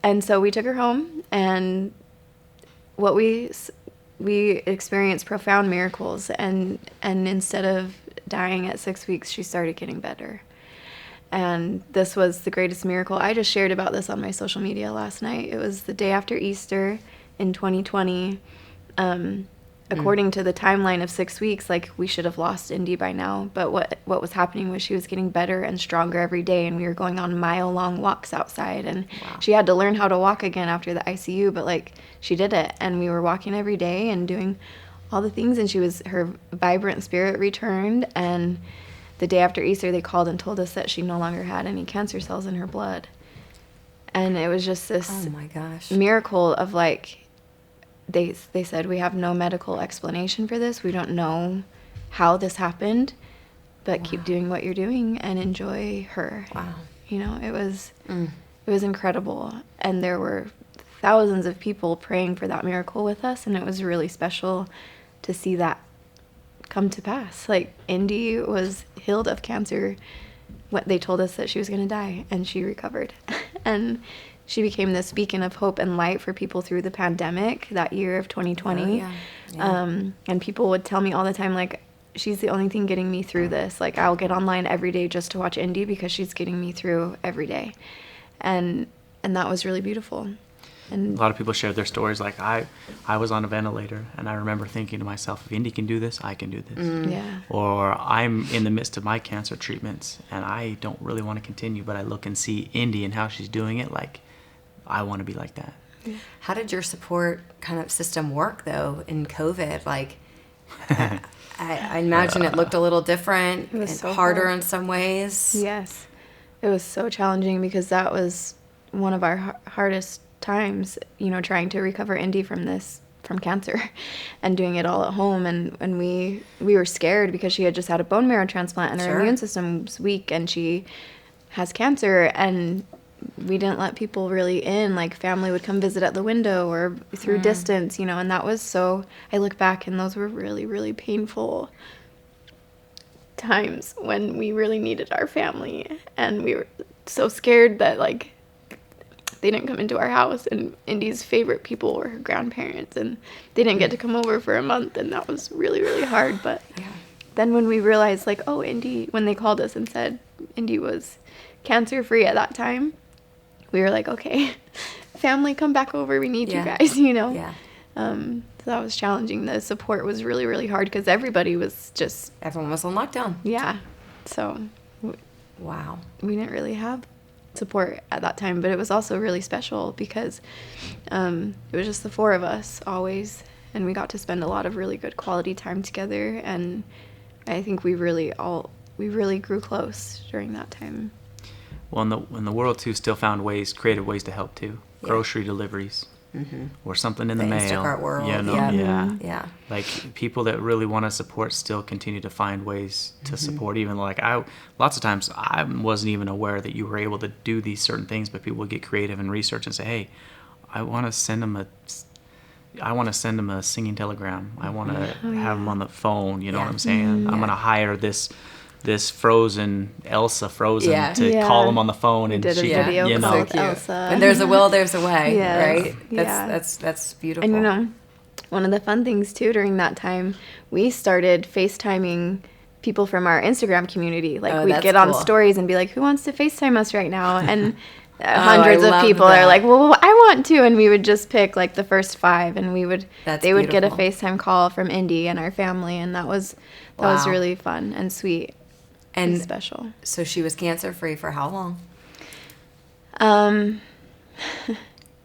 [SPEAKER 2] And so we took her home, and we experienced profound miracles. And instead of dying at 6 weeks, she started getting better. And this was the greatest miracle. I just shared about this on my social media last night. It was the day after Easter in 2020. According to the timeline of 6 weeks, like, we should have lost Indy by now. But what was happening was she was getting better and stronger every day, and we were going on mile-long walks outside. And she had to learn how to walk again after the ICU, but like, she did it. And we were walking every day and doing all the things, and her vibrant spirit returned. And the day after Easter, they called and told us that she no longer had any cancer cells in her blood. And it was just this miracle of like, they said, we have no medical explanation for this. We don't know how this happened, but keep doing what you're doing and enjoy her.
[SPEAKER 1] Wow.
[SPEAKER 2] You know, it was incredible. And there were thousands of people praying for that miracle with us, and it was really special to see that come to pass. Like, Indy was healed of cancer. They told us that she was going to die, and she recovered. And she became this beacon of hope and light for people through the pandemic that year of 2020. And people would tell me all the time, like, she's the only thing getting me through this. Like, I'll get online every day just to watch Indy because she's getting me through every day. And that was really beautiful. And
[SPEAKER 3] a lot of people share their stories. Like I was on a ventilator, and I remember thinking to myself, if Indy can do this, I can do this.
[SPEAKER 2] yeah.
[SPEAKER 3] Or I'm in the midst of my cancer treatments, and I don't really want to continue, but I look and see Indy and how she's doing it. Like, I want to be like that.
[SPEAKER 1] How did your support kind of system work though in COVID? Like, I imagine it looked a little different.
[SPEAKER 2] It was
[SPEAKER 1] and
[SPEAKER 2] so
[SPEAKER 1] harder
[SPEAKER 2] hard.
[SPEAKER 1] in some ways.
[SPEAKER 2] Yes. It was so challenging because that was one of our hardest times, trying to recover Indy from cancer and doing it all at home. And we were scared because she had just had a bone marrow transplant and her
[SPEAKER 1] Sure.
[SPEAKER 2] immune system was weak and she has cancer, and we didn't let people really in. Like, family would come visit at the window or through distance, and that was so, I look back and those were really, really painful times when we really needed our family, and we were so scared that, like, they didn't come into our house, and Indy's favorite people were her grandparents, and they didn't get to come over for a month, and that was really, really hard. But then when we realized, like, oh, Indy, when they called us and said Indy was cancer-free at that time, we were like, okay, family, come back over, we need you guys,
[SPEAKER 1] Yeah.
[SPEAKER 2] So that was challenging. The support was really, really hard because everybody was just,
[SPEAKER 1] Everyone was on lockdown.
[SPEAKER 2] so
[SPEAKER 1] Wow.
[SPEAKER 2] we didn't really have support at that time, but it was also really special because it was just the four of us always, and we got to spend a lot of really good quality time together, and I think we really grew close during that time.
[SPEAKER 3] Well, in the world too, still found creative ways to help too.
[SPEAKER 1] Yeah.
[SPEAKER 3] Grocery deliveries, or something in the
[SPEAKER 1] The
[SPEAKER 3] mail.
[SPEAKER 1] Instacart world,
[SPEAKER 3] Yeah.
[SPEAKER 1] Yeah.
[SPEAKER 3] Like, people that really want to support still continue to find ways to support. Even like lots of times I wasn't even aware that you were able to do these certain things, but people would get creative and research and say, hey, I want to send them a singing telegram. I want to have them on the phone. You know what I'm saying? I'm going to hire this Elsa Frozen to call them on the phone, and
[SPEAKER 2] did a
[SPEAKER 3] she
[SPEAKER 2] video
[SPEAKER 3] you
[SPEAKER 2] call
[SPEAKER 3] know,
[SPEAKER 2] with Elsa.
[SPEAKER 1] When there's a will, there's a way,
[SPEAKER 2] Yes.
[SPEAKER 1] right?
[SPEAKER 2] Yeah.
[SPEAKER 1] That's beautiful.
[SPEAKER 2] And one of the fun things too during that time, we started FaceTiming people from our Instagram community. Like, we'd
[SPEAKER 1] that's
[SPEAKER 2] get on
[SPEAKER 1] cool.
[SPEAKER 2] stories and be like, who wants to FaceTime us right now? And hundreds
[SPEAKER 1] I
[SPEAKER 2] of
[SPEAKER 1] love
[SPEAKER 2] people
[SPEAKER 1] that.
[SPEAKER 2] are like, well, I want to. And we would just pick like the first 5, and
[SPEAKER 1] That's
[SPEAKER 2] they would get a
[SPEAKER 1] beautiful.
[SPEAKER 2] FaceTime call from Indy and our family. And that was
[SPEAKER 1] Wow.
[SPEAKER 2] really fun and sweet and
[SPEAKER 1] And
[SPEAKER 2] special.
[SPEAKER 1] so she was cancer free for how long?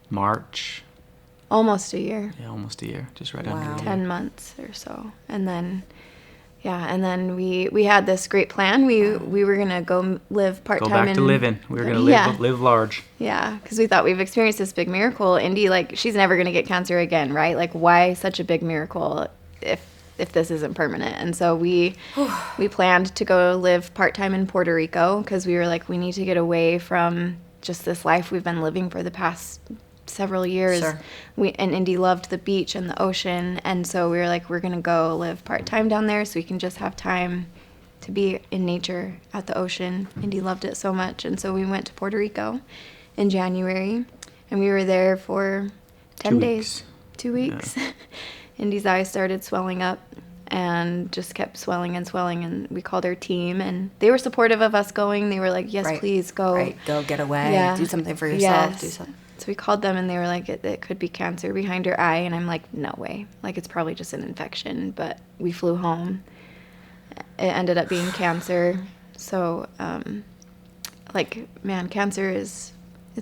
[SPEAKER 3] March.
[SPEAKER 2] Almost a year.
[SPEAKER 3] Yeah, almost a year. Just right
[SPEAKER 1] Wow.
[SPEAKER 3] under a year.
[SPEAKER 2] 10 months or so. And then we had this great plan. We were going to go live part-time.
[SPEAKER 3] Go back to living. We were going to live large.
[SPEAKER 2] Yeah, because we thought we've experienced this big miracle. Indy, like, she's never going to get cancer again, right? Like, why such a big miracle if this isn't permanent? And so we planned to go live part-time in Puerto Rico because we were like, we need to get away from just this life we've been living for the past several years.
[SPEAKER 1] Sure.
[SPEAKER 2] And Indy loved the beach and the ocean, and so we were like, we're gonna go live part-time down there so we can just have time to be in nature at the ocean. Indy loved it so much, and so we went to Puerto Rico in January, and we were there for 10
[SPEAKER 3] 2
[SPEAKER 2] days.
[SPEAKER 3] weeks.
[SPEAKER 2] 2 weeks. Indy's eyes started swelling up and just kept swelling, and we called our team, and they were supportive of us going. They were like, yes,
[SPEAKER 1] Right.
[SPEAKER 2] please go.
[SPEAKER 1] Right. Go get away.
[SPEAKER 2] Yeah.
[SPEAKER 1] Do something for yourself.
[SPEAKER 2] Yes.
[SPEAKER 1] Do something.
[SPEAKER 2] So we called them, and they were like, it could be cancer behind her eye. And I'm like, no way. Like, it's probably just an infection. But we flew home. It ended up being cancer. So, man, cancer it's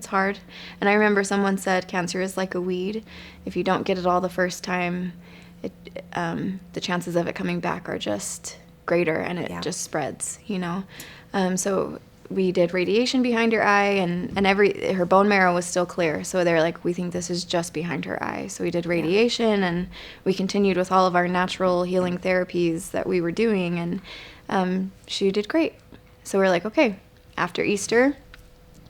[SPEAKER 2] hard. And I remember someone said cancer is like a weed. If you don't get it all the first time, the chances of it coming back are just greater, and it just spreads, So we did radiation behind her eye, and her bone marrow was still clear. So they're like, we think this is just behind her eye. So we did radiation, and we continued with all of our natural healing therapies that we were doing, and she did great. So we're like, okay, after Easter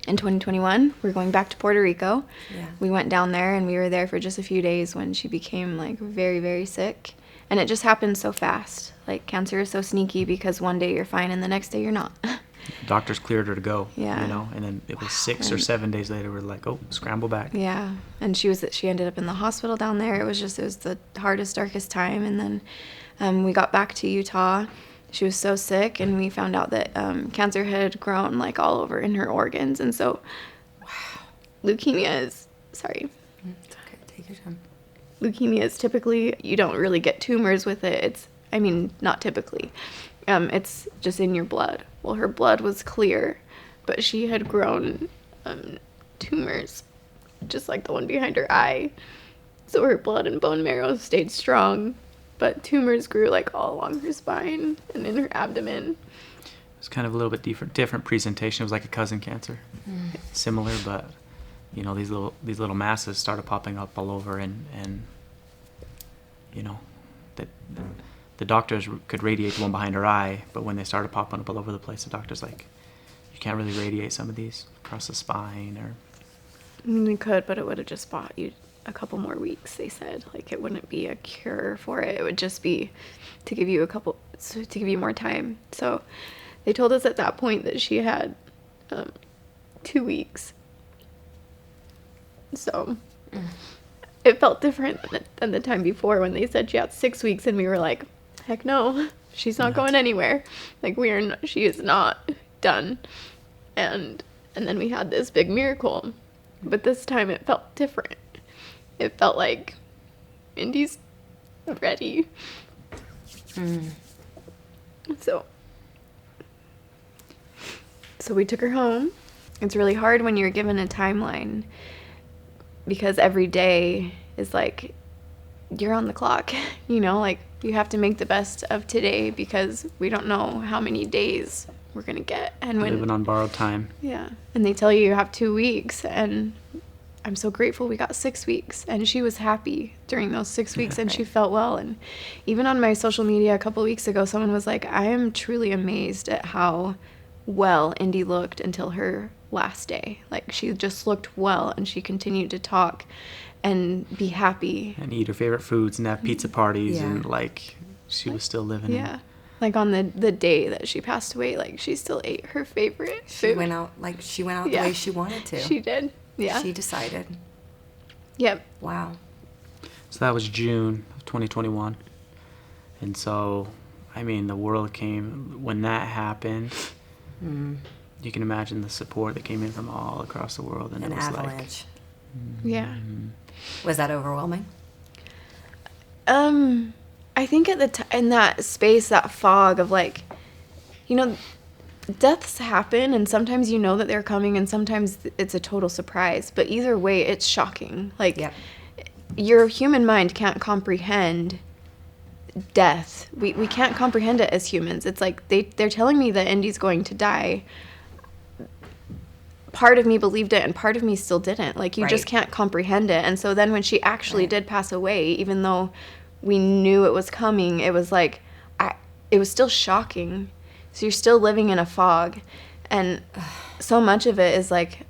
[SPEAKER 2] in 2021, we're going back to Puerto Rico.
[SPEAKER 1] Yeah.
[SPEAKER 2] We went down there, and we were there for just a few days when she became like very, very sick. And it just happened so fast. Like, cancer is so sneaky because one day you're fine and the next day you're not.
[SPEAKER 3] Doctors cleared her to go.
[SPEAKER 2] Yeah.
[SPEAKER 3] And then it was 6 or 7 days later, we're like, oh, scramble back.
[SPEAKER 2] Yeah. And she ended up in the hospital down there. It was the hardest, darkest time. And then we got back to Utah. She was so sick, and we found out that cancer had grown like all over in her organs. And so leukemia is, Leukemia is typically, you don't really get tumors with it. Not typically. It's just in your blood. Well, her blood was clear, but she had grown tumors, just like the one behind her eye. So her blood and bone marrow stayed strong, but tumors grew like all along her spine and in her abdomen.
[SPEAKER 3] It's kind of a little bit different presentation. It was like a cousin cancer, similar, but these little masses started popping up all over, and that the doctors could radiate the one behind her eye, but when they started popping up all over the place, the doctors like, you can't really radiate some of these across the spine, or.
[SPEAKER 2] They could, but it would have just bought you a couple more weeks. They said like it wouldn't be a cure for it. It would just be to give you more time. So. They told us at that point that she had 2 weeks. So it felt different than the time before when they said she had 6 weeks, and we were like, heck no, she's not going anywhere. Like she is not done. And then we had this big miracle. But this time it felt different. It felt like Indy's ready. So we took her home. It's really hard when you're given a timeline, because every day is like you're on the clock, like you have to make the best of today, because we don't know how many days we're going to get. And
[SPEAKER 3] living on borrowed time.
[SPEAKER 2] Yeah. And they tell you have 2 weeks, and I'm so grateful we got 6 weeks, and she was happy during those 6 weeks, and she felt well. And even on my social media a couple weeks ago, someone was like, I am truly amazed at how well Indy looked until her last day. Like, she just looked well, and she continued to talk and be happy
[SPEAKER 3] and eat her favorite foods and have pizza parties, and like she was still living.
[SPEAKER 2] Like on the day that she passed away, like she still ate her favorite food.
[SPEAKER 1] She went out the way she wanted to.
[SPEAKER 2] She did. Yeah.
[SPEAKER 1] She decided.
[SPEAKER 2] Yep.
[SPEAKER 1] Wow.
[SPEAKER 3] So that was June of 2021. And so, the world came when that happened. You can imagine the support that came in from all across the world, and
[SPEAKER 1] an
[SPEAKER 3] it was
[SPEAKER 1] avalanche.
[SPEAKER 2] Yeah.
[SPEAKER 1] Was that overwhelming?
[SPEAKER 2] I think in that space, that fog of like, deaths happen, and sometimes you know that they're coming, and sometimes it's a total surprise. But either way, it's shocking. Like, your human mind can't comprehend death. We can't comprehend it as humans. It's like they're telling me that Indy's going to die. Part of me believed it, and part of me still didn't. Like, you just can't comprehend it. And so then when she actually did pass away, even though we knew it was coming, it was like, it was still shocking. So you're still living in a fog. And so much of it is like,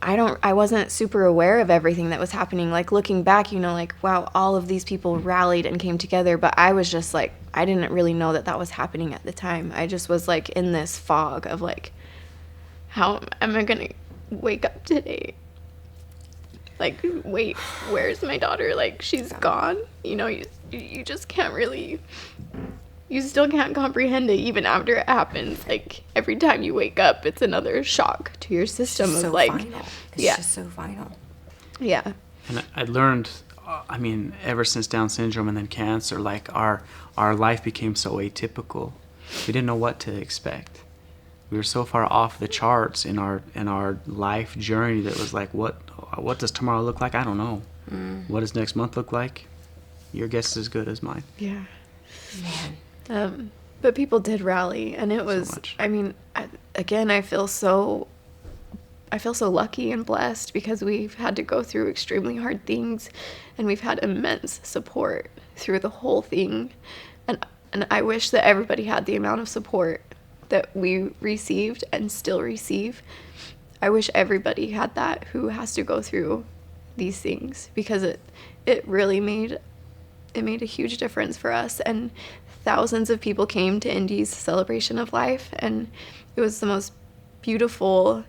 [SPEAKER 2] I wasn't super aware of everything that was happening. Like, looking back, like, wow, all of these people rallied and came together. But I was just like, I didn't really know that was happening at the time. I just was like in this fog of like, how am I going to wake up today? Like, wait, where's my daughter? Like, she's gone. You just can't really, you still can't comprehend it even after it happens. Like, every time you wake up, it's another shock to your system of like,
[SPEAKER 1] final. It's just so final.
[SPEAKER 2] Yeah.
[SPEAKER 3] And I learned, ever since Down syndrome and then cancer, like our life became so atypical. We didn't know what to expect. We were so far off the charts in our life journey that was like, what does tomorrow look like? I don't know. What does next month look like? Your guess is as good as mine.
[SPEAKER 2] Yeah.
[SPEAKER 1] Man.
[SPEAKER 2] But people did rally, and it was,
[SPEAKER 3] so
[SPEAKER 2] I feel so lucky and blessed, because we've had to go through extremely hard things, and we've had immense support through the whole thing. And I wish that everybody had the amount of support that we received and still receive. I wish everybody had that who has to go through these things, because it really made a huge difference for us. And thousands of people came to Indy's celebration of life, and it was the most beautiful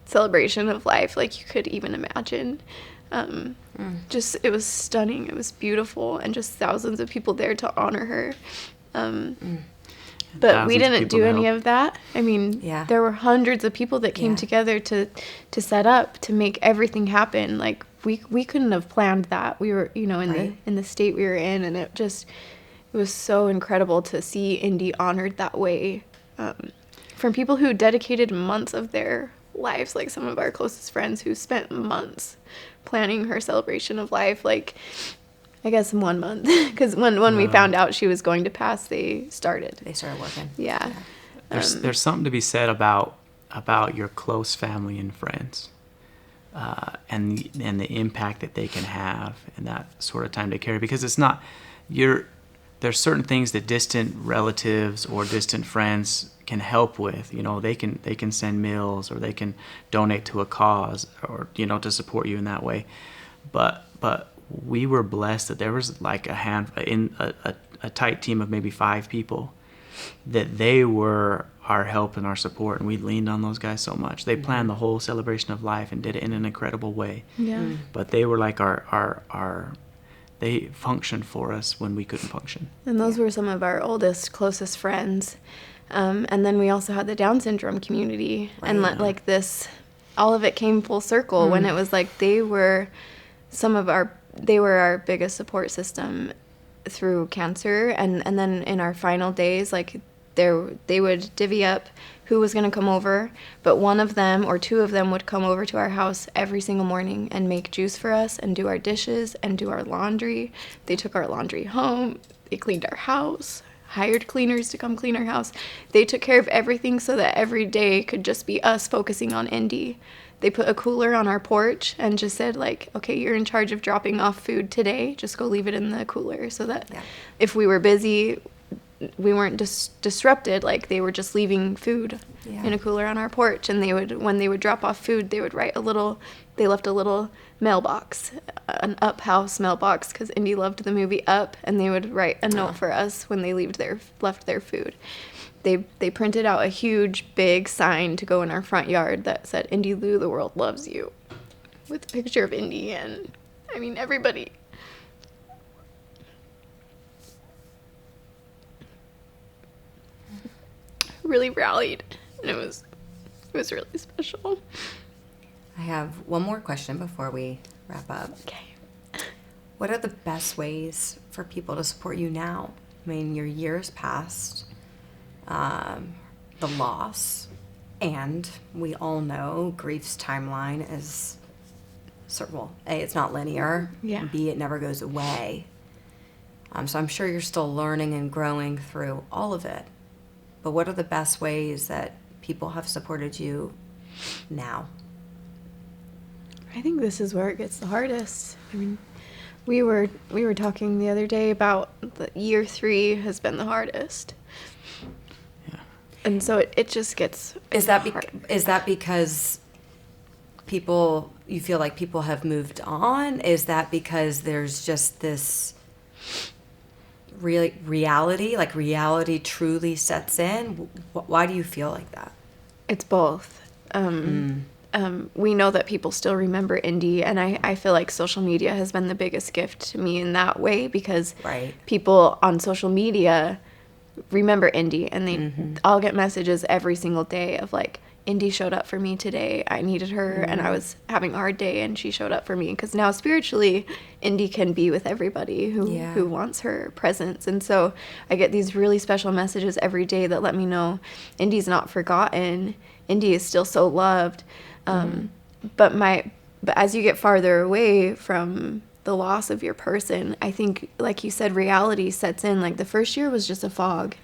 [SPEAKER 2] celebration of life like you could even imagine. Just, it was stunning. It was beautiful, and just thousands of people there to honor her. But we
[SPEAKER 3] thousands of
[SPEAKER 2] didn't
[SPEAKER 3] people
[SPEAKER 2] do
[SPEAKER 3] to
[SPEAKER 2] any
[SPEAKER 3] help.
[SPEAKER 2] of that. I mean,
[SPEAKER 1] Yeah.
[SPEAKER 2] there were hundreds of people that came
[SPEAKER 1] Yeah.
[SPEAKER 2] together to set up, to make everything happen. Like we couldn't have planned that. We were, in
[SPEAKER 1] Right.
[SPEAKER 2] the state we were in, and it was so incredible to see Indy honored that way, from people who dedicated months of their lives, like some of our closest friends who spent months planning her celebration of life, like I guess in 1 month, because when we found out she was going to pass, they started.
[SPEAKER 1] They started working.
[SPEAKER 2] Yeah.
[SPEAKER 3] There's something to be said about your close family and friends, and the impact that they can have in that sort of time to carry, because it's not there's certain things that distant relatives or distant friends can help with. They can send meals, or they can donate to a cause, or to support you in that way. But we were blessed that there was like a tight team of maybe 5 people, that they were our help and our support, and we leaned on those guys so much. They planned the whole celebration of life and did it in an incredible way.
[SPEAKER 2] Yeah.
[SPEAKER 3] But they were like our they functioned for us when we couldn't function.
[SPEAKER 2] And those were some of our oldest, closest friends. And then we also had the Down syndrome community.
[SPEAKER 1] Right.
[SPEAKER 2] And like this, all of it came full circle when it was like they were our biggest support system through cancer. And then in our final days, like they would divvy up who was going to come over, but one of them or 2 of them would come over to our house every single morning and make juice for us and do our dishes and do our laundry. They took our laundry home. They cleaned our house, hired cleaners to come clean our house. They took care of everything so that every day could just be us focusing on Indy. They put a cooler on our porch and just said, like, okay, you're in charge of dropping off food today. Just go leave it in the cooler, so that if we were busy, we weren't disrupted. Like, they were just leaving food in a cooler on our porch. And when they would drop off food, they would they left a little mailbox, an Up house mailbox, because Indy loved the movie Up, and they would write a note for us when they left their food. They printed out a huge, big sign to go in our front yard that said, "Indy Lou, the world loves you," with a picture of Indy, and I mean, everybody really rallied, and it was really special.
[SPEAKER 1] I have one more question before we wrap up.
[SPEAKER 2] Okay.
[SPEAKER 1] What are the best ways for people to support you now? I mean, your years passed, the loss, and we all know grief's timeline is well, A, it's not linear.
[SPEAKER 2] Yeah.
[SPEAKER 1] B, it never goes away. So I'm sure you're still learning and growing through all of it. But what are the best ways that people have supported you now?
[SPEAKER 2] I think this is where it gets the hardest. I mean, we were talking the other day about the year 3 has been the hardest.
[SPEAKER 3] Yeah.
[SPEAKER 2] And so it just gets
[SPEAKER 1] Is that
[SPEAKER 2] hard.
[SPEAKER 1] because you feel like people have moved on? Is that because there's just this reality truly sets in? Why do you feel like that?
[SPEAKER 2] It's both. We know that people still remember Indy, and I feel like social media has been the biggest gift to me in that way, because
[SPEAKER 1] Right.
[SPEAKER 2] people on social media remember Indy, and they I'll get messages every single day of like, Indy showed up for me today. I needed her, and I was having a hard day, and she showed up for me. Because now spiritually, Indy can be with everybody who wants her presence. And so I get these really special messages every day that let me know Indy's not forgotten. Indy is still so loved. But as you get farther away from the loss of your person, I think, like you said, reality sets in. Like, the first year was just a fog.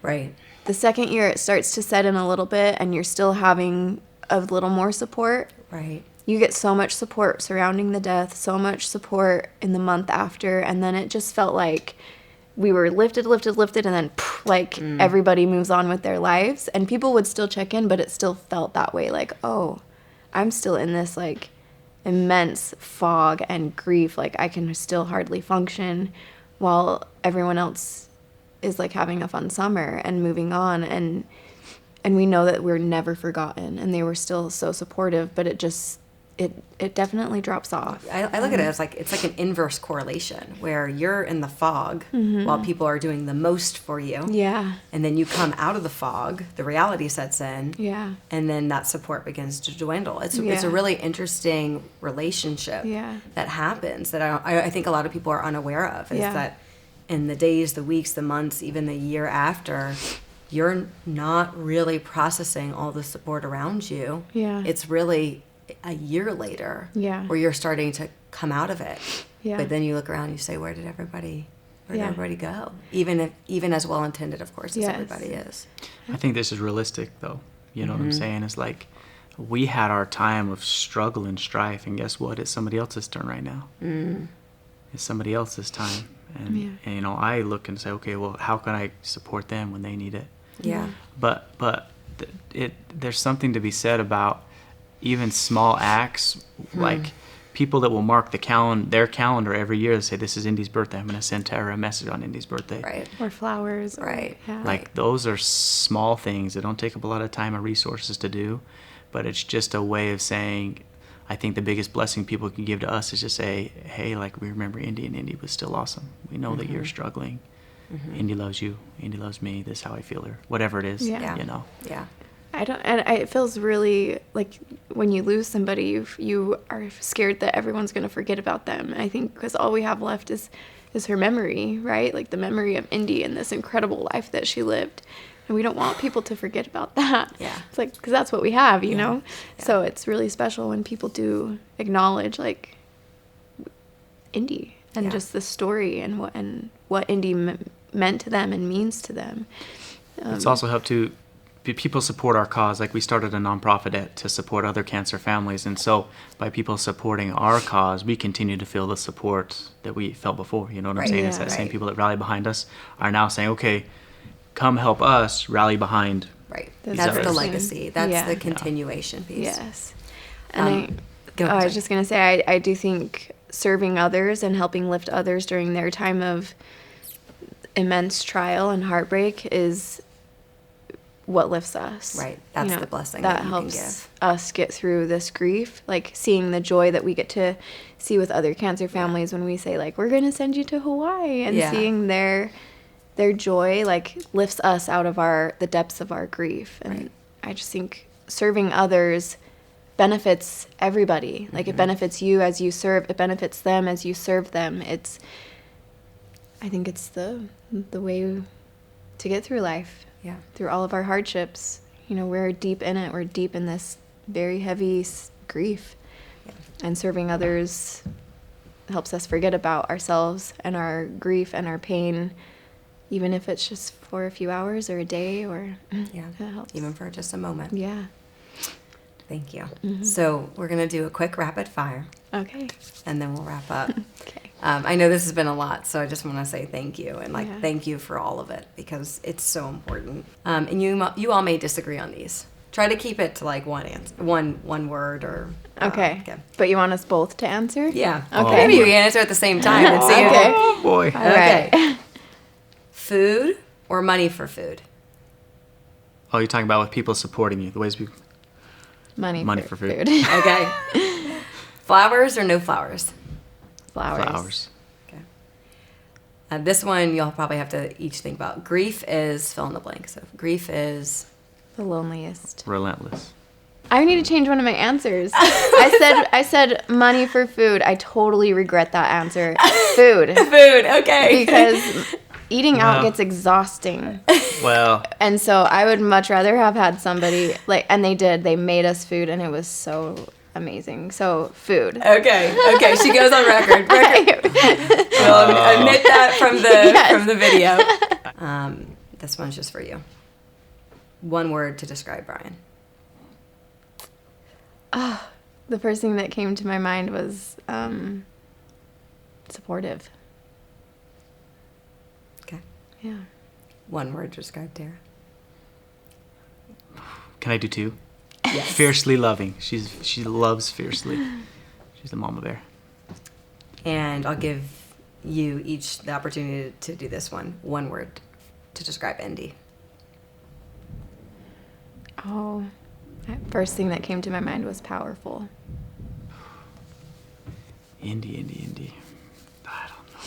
[SPEAKER 1] Right.
[SPEAKER 2] The second year, it starts to set in a little bit, and you're still having a little more support.
[SPEAKER 1] Right.
[SPEAKER 2] You get so much support surrounding the death, so much support in the month after, and then it just felt like we were lifted, and then everybody moves on with their lives. And people would still check in, but it still felt that way, like, oh, I'm still in this like immense fog and grief. Like, I can still hardly function, while everyone else is like having a fun summer and moving on, and we know that we're never forgotten, and they were still so supportive. But it it definitely drops off.
[SPEAKER 1] I look at it as like it's like an inverse correlation where you're in the fog while people are doing the most for you.
[SPEAKER 2] Yeah.
[SPEAKER 1] And then you come out of the fog, the reality sets in.
[SPEAKER 2] Yeah.
[SPEAKER 1] And then that support begins to dwindle. It's
[SPEAKER 2] Yeah.
[SPEAKER 1] a really interesting relationship
[SPEAKER 2] Yeah.
[SPEAKER 1] that happens that I think a lot of people are unaware of. Is
[SPEAKER 2] Yeah.
[SPEAKER 1] that in the days, the weeks, the months, even the year after, you're not really processing all the support around you.
[SPEAKER 2] Yeah.
[SPEAKER 1] It's really a year later
[SPEAKER 2] Yeah.
[SPEAKER 1] where you're starting to come out of it.
[SPEAKER 2] Yeah.
[SPEAKER 1] But then you look around and you say, where did everybody
[SPEAKER 2] Yeah.
[SPEAKER 1] go? Even as well intended, of course, as
[SPEAKER 2] Yes.
[SPEAKER 1] everybody is.
[SPEAKER 3] I think this is realistic, though. You know what I'm saying? It's like we had our time of struggle and strife, and guess what? It's somebody else's turn right now. It's somebody else's time. And, you know, I look and say, okay, well, how can I support them when they need it?
[SPEAKER 1] Yeah.
[SPEAKER 3] But there's something to be said about even small acts, like people that will mark their calendar every year and say, this is Indy's birthday. I'm going to send Terah a message on Indy's birthday.
[SPEAKER 1] Right.
[SPEAKER 2] Or flowers.
[SPEAKER 1] Right.
[SPEAKER 2] Yeah.
[SPEAKER 3] Like those are small things that don't take up a lot of time or resources to do, but it's just a way of saying, I think the biggest blessing people can give to us is just say, hey, like we remember Indy, and Indy was still awesome. We know that you're struggling. Indy loves you. Indy loves me. This is how I feel, or whatever it is.
[SPEAKER 2] Yeah.
[SPEAKER 3] You know.
[SPEAKER 1] Yeah.
[SPEAKER 2] It feels really like when you lose somebody, you are scared that everyone's going to forget about them. I think because all we have left is her memory, right? Like the memory of Indy and this incredible life that she lived. And we don't want people to forget about that.
[SPEAKER 1] Yeah.
[SPEAKER 2] It's like, because that's what we have, you
[SPEAKER 1] Yeah.
[SPEAKER 2] know?
[SPEAKER 1] Yeah.
[SPEAKER 2] So it's really special when people do acknowledge, like, Indy and
[SPEAKER 1] Yeah.
[SPEAKER 2] just the story and what Indy meant to them and means to them.
[SPEAKER 3] It's also helped to people support our cause. Like we started a nonprofit to support other cancer families, and so by people supporting our cause, we continue to feel the support that we felt before. You know what I'm
[SPEAKER 1] Right.
[SPEAKER 3] saying?
[SPEAKER 2] Yeah.
[SPEAKER 3] It's that same
[SPEAKER 1] Right.
[SPEAKER 3] people that rally behind us are now saying, okay, come help us rally behind.
[SPEAKER 1] Right.
[SPEAKER 2] That's
[SPEAKER 1] That's the
[SPEAKER 3] others.
[SPEAKER 1] legacy. That's
[SPEAKER 2] Yeah.
[SPEAKER 1] the continuation piece.
[SPEAKER 2] Yes. And
[SPEAKER 1] Go
[SPEAKER 2] I
[SPEAKER 1] ahead.
[SPEAKER 2] was just going to say, I do think serving others and helping lift others during their time of immense trial and heartbreak is what lifts us.
[SPEAKER 1] Right. That's
[SPEAKER 2] You know,
[SPEAKER 1] the blessing
[SPEAKER 2] that
[SPEAKER 1] that you
[SPEAKER 2] helps
[SPEAKER 1] can give.
[SPEAKER 2] us get through this grief. Like seeing the joy that we get to see with other cancer families when we say, like, we're going to send you to Hawaii, and
[SPEAKER 1] Yeah.
[SPEAKER 2] seeing their joy like lifts us out of the depths of our grief. And
[SPEAKER 1] Right.
[SPEAKER 2] I just think serving others benefits everybody. Like it benefits you as you serve, it benefits them as you serve them. I think it's the way to get through life,
[SPEAKER 1] Yeah.
[SPEAKER 2] through all of our hardships. You know, we're deep in it. We're deep in this very heavy grief.
[SPEAKER 1] Yeah.
[SPEAKER 2] And serving others helps us forget about ourselves and our grief and our pain, even if it's just for a few hours or a day, or
[SPEAKER 1] Yeah.
[SPEAKER 2] it helps.
[SPEAKER 1] Even for just a moment.
[SPEAKER 2] Yeah.
[SPEAKER 1] Thank you. So we're going to do a quick rapid fire,
[SPEAKER 2] Okay.
[SPEAKER 1] and then we'll wrap up.
[SPEAKER 2] Okay.
[SPEAKER 1] I know this has been a lot, so I just want to say thank you, and
[SPEAKER 2] Yeah.
[SPEAKER 1] thank you for all of it, because it's so important. And you all may disagree on these. Try to keep it to like one answer, one word, or
[SPEAKER 2] Okay. But you want us both to answer?
[SPEAKER 1] Yeah.
[SPEAKER 2] Okay.
[SPEAKER 1] Maybe you can answer at the same time and see.
[SPEAKER 2] Okay.
[SPEAKER 3] Oh boy.
[SPEAKER 2] All right.
[SPEAKER 1] Okay. Food or money for food?
[SPEAKER 3] Oh, you're talking about with people supporting you, the ways we.
[SPEAKER 2] Money
[SPEAKER 3] For food.
[SPEAKER 1] Okay. Flowers or no flowers?
[SPEAKER 2] Flowers.
[SPEAKER 3] Flowers.
[SPEAKER 1] Okay. This one you'll probably have to each think about. Grief is fill in the blank. So grief is
[SPEAKER 2] The loneliest.
[SPEAKER 3] Relentless.
[SPEAKER 2] I need to change one of my answers. I said money for food. I totally regret that answer. Food.
[SPEAKER 1] food. Okay.
[SPEAKER 2] Because eating out
[SPEAKER 3] Wow.
[SPEAKER 2] gets exhausting.
[SPEAKER 3] Well,
[SPEAKER 2] And so I would much rather have had somebody and they did. They made us food, and it was so amazing. So food.
[SPEAKER 1] Okay. Okay. She goes on record. We'll admit that from the video. This one's just for you. One word to describe Brian.
[SPEAKER 2] The first thing that came to my mind was supportive.
[SPEAKER 1] Okay.
[SPEAKER 2] Yeah.
[SPEAKER 1] One word to describe Terah.
[SPEAKER 3] can I do two?
[SPEAKER 1] Yes.
[SPEAKER 3] Fiercely loving. She loves fiercely. She's the mama bear.
[SPEAKER 1] And I'll give you each the opportunity to do this one. One word to describe Indy.
[SPEAKER 2] Oh, first thing that came to my mind was powerful.
[SPEAKER 3] Indie. I don't know.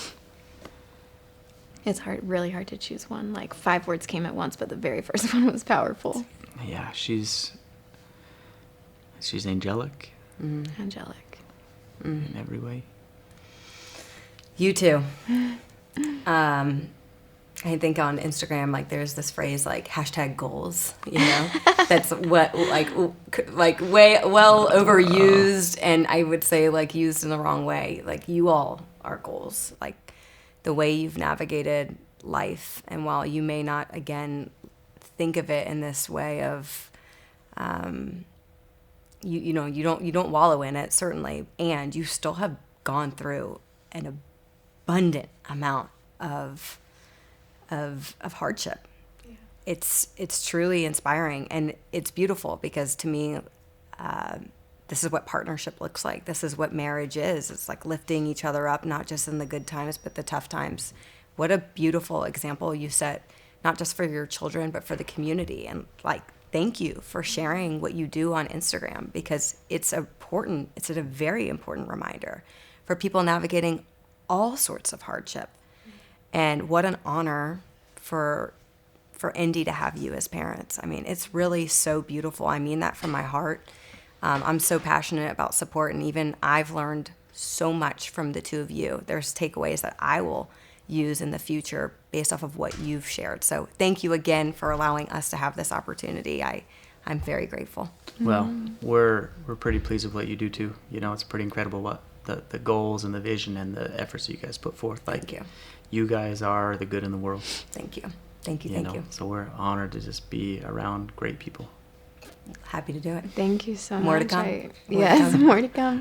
[SPEAKER 2] It's really hard to choose one. Like 5 words came at once, but the very first one was powerful.
[SPEAKER 3] Yeah, she's angelic
[SPEAKER 2] Angelic.
[SPEAKER 3] in every way.
[SPEAKER 1] You too. I think on Instagram, like there's this phrase like #goals, you know, that's what like way well overused, and I would say like used in the wrong way. Like you all are goals, like the way you've navigated life, and while you may not again think of it in this way of, you don't wallow in it certainly, and you still have gone through an abundant amount of hardship. Yeah. It's truly inspiring, and it's beautiful because to me, this is what partnership looks like. This is what marriage is. It's like lifting each other up, not just in the good times, but the tough times. What a beautiful example you set, not just for your children, but for the community. And like, thank you for sharing what you do on Instagram, because it's important. It's a very important reminder for people navigating all sorts of hardship. And what an honor for Indy to have you as parents. I mean, it's really so beautiful. I mean that from my heart. I'm so passionate about support, and even I've learned so much from the two of you. There's takeaways that I will use in the future based off of what you've shared. So thank you again for allowing us to have this opportunity. I'm very grateful.
[SPEAKER 3] Well, we're pretty pleased with what you do too. You know, it's pretty incredible what the goals and the vision and the efforts that you guys put forth. Like,
[SPEAKER 1] Thank you.
[SPEAKER 3] You guys are the good in the world.
[SPEAKER 1] Thank you. Thank you.
[SPEAKER 3] So we're honored to just be around great people.
[SPEAKER 1] Happy to do it.
[SPEAKER 2] Thank you so much.
[SPEAKER 1] More to come.
[SPEAKER 2] More to come.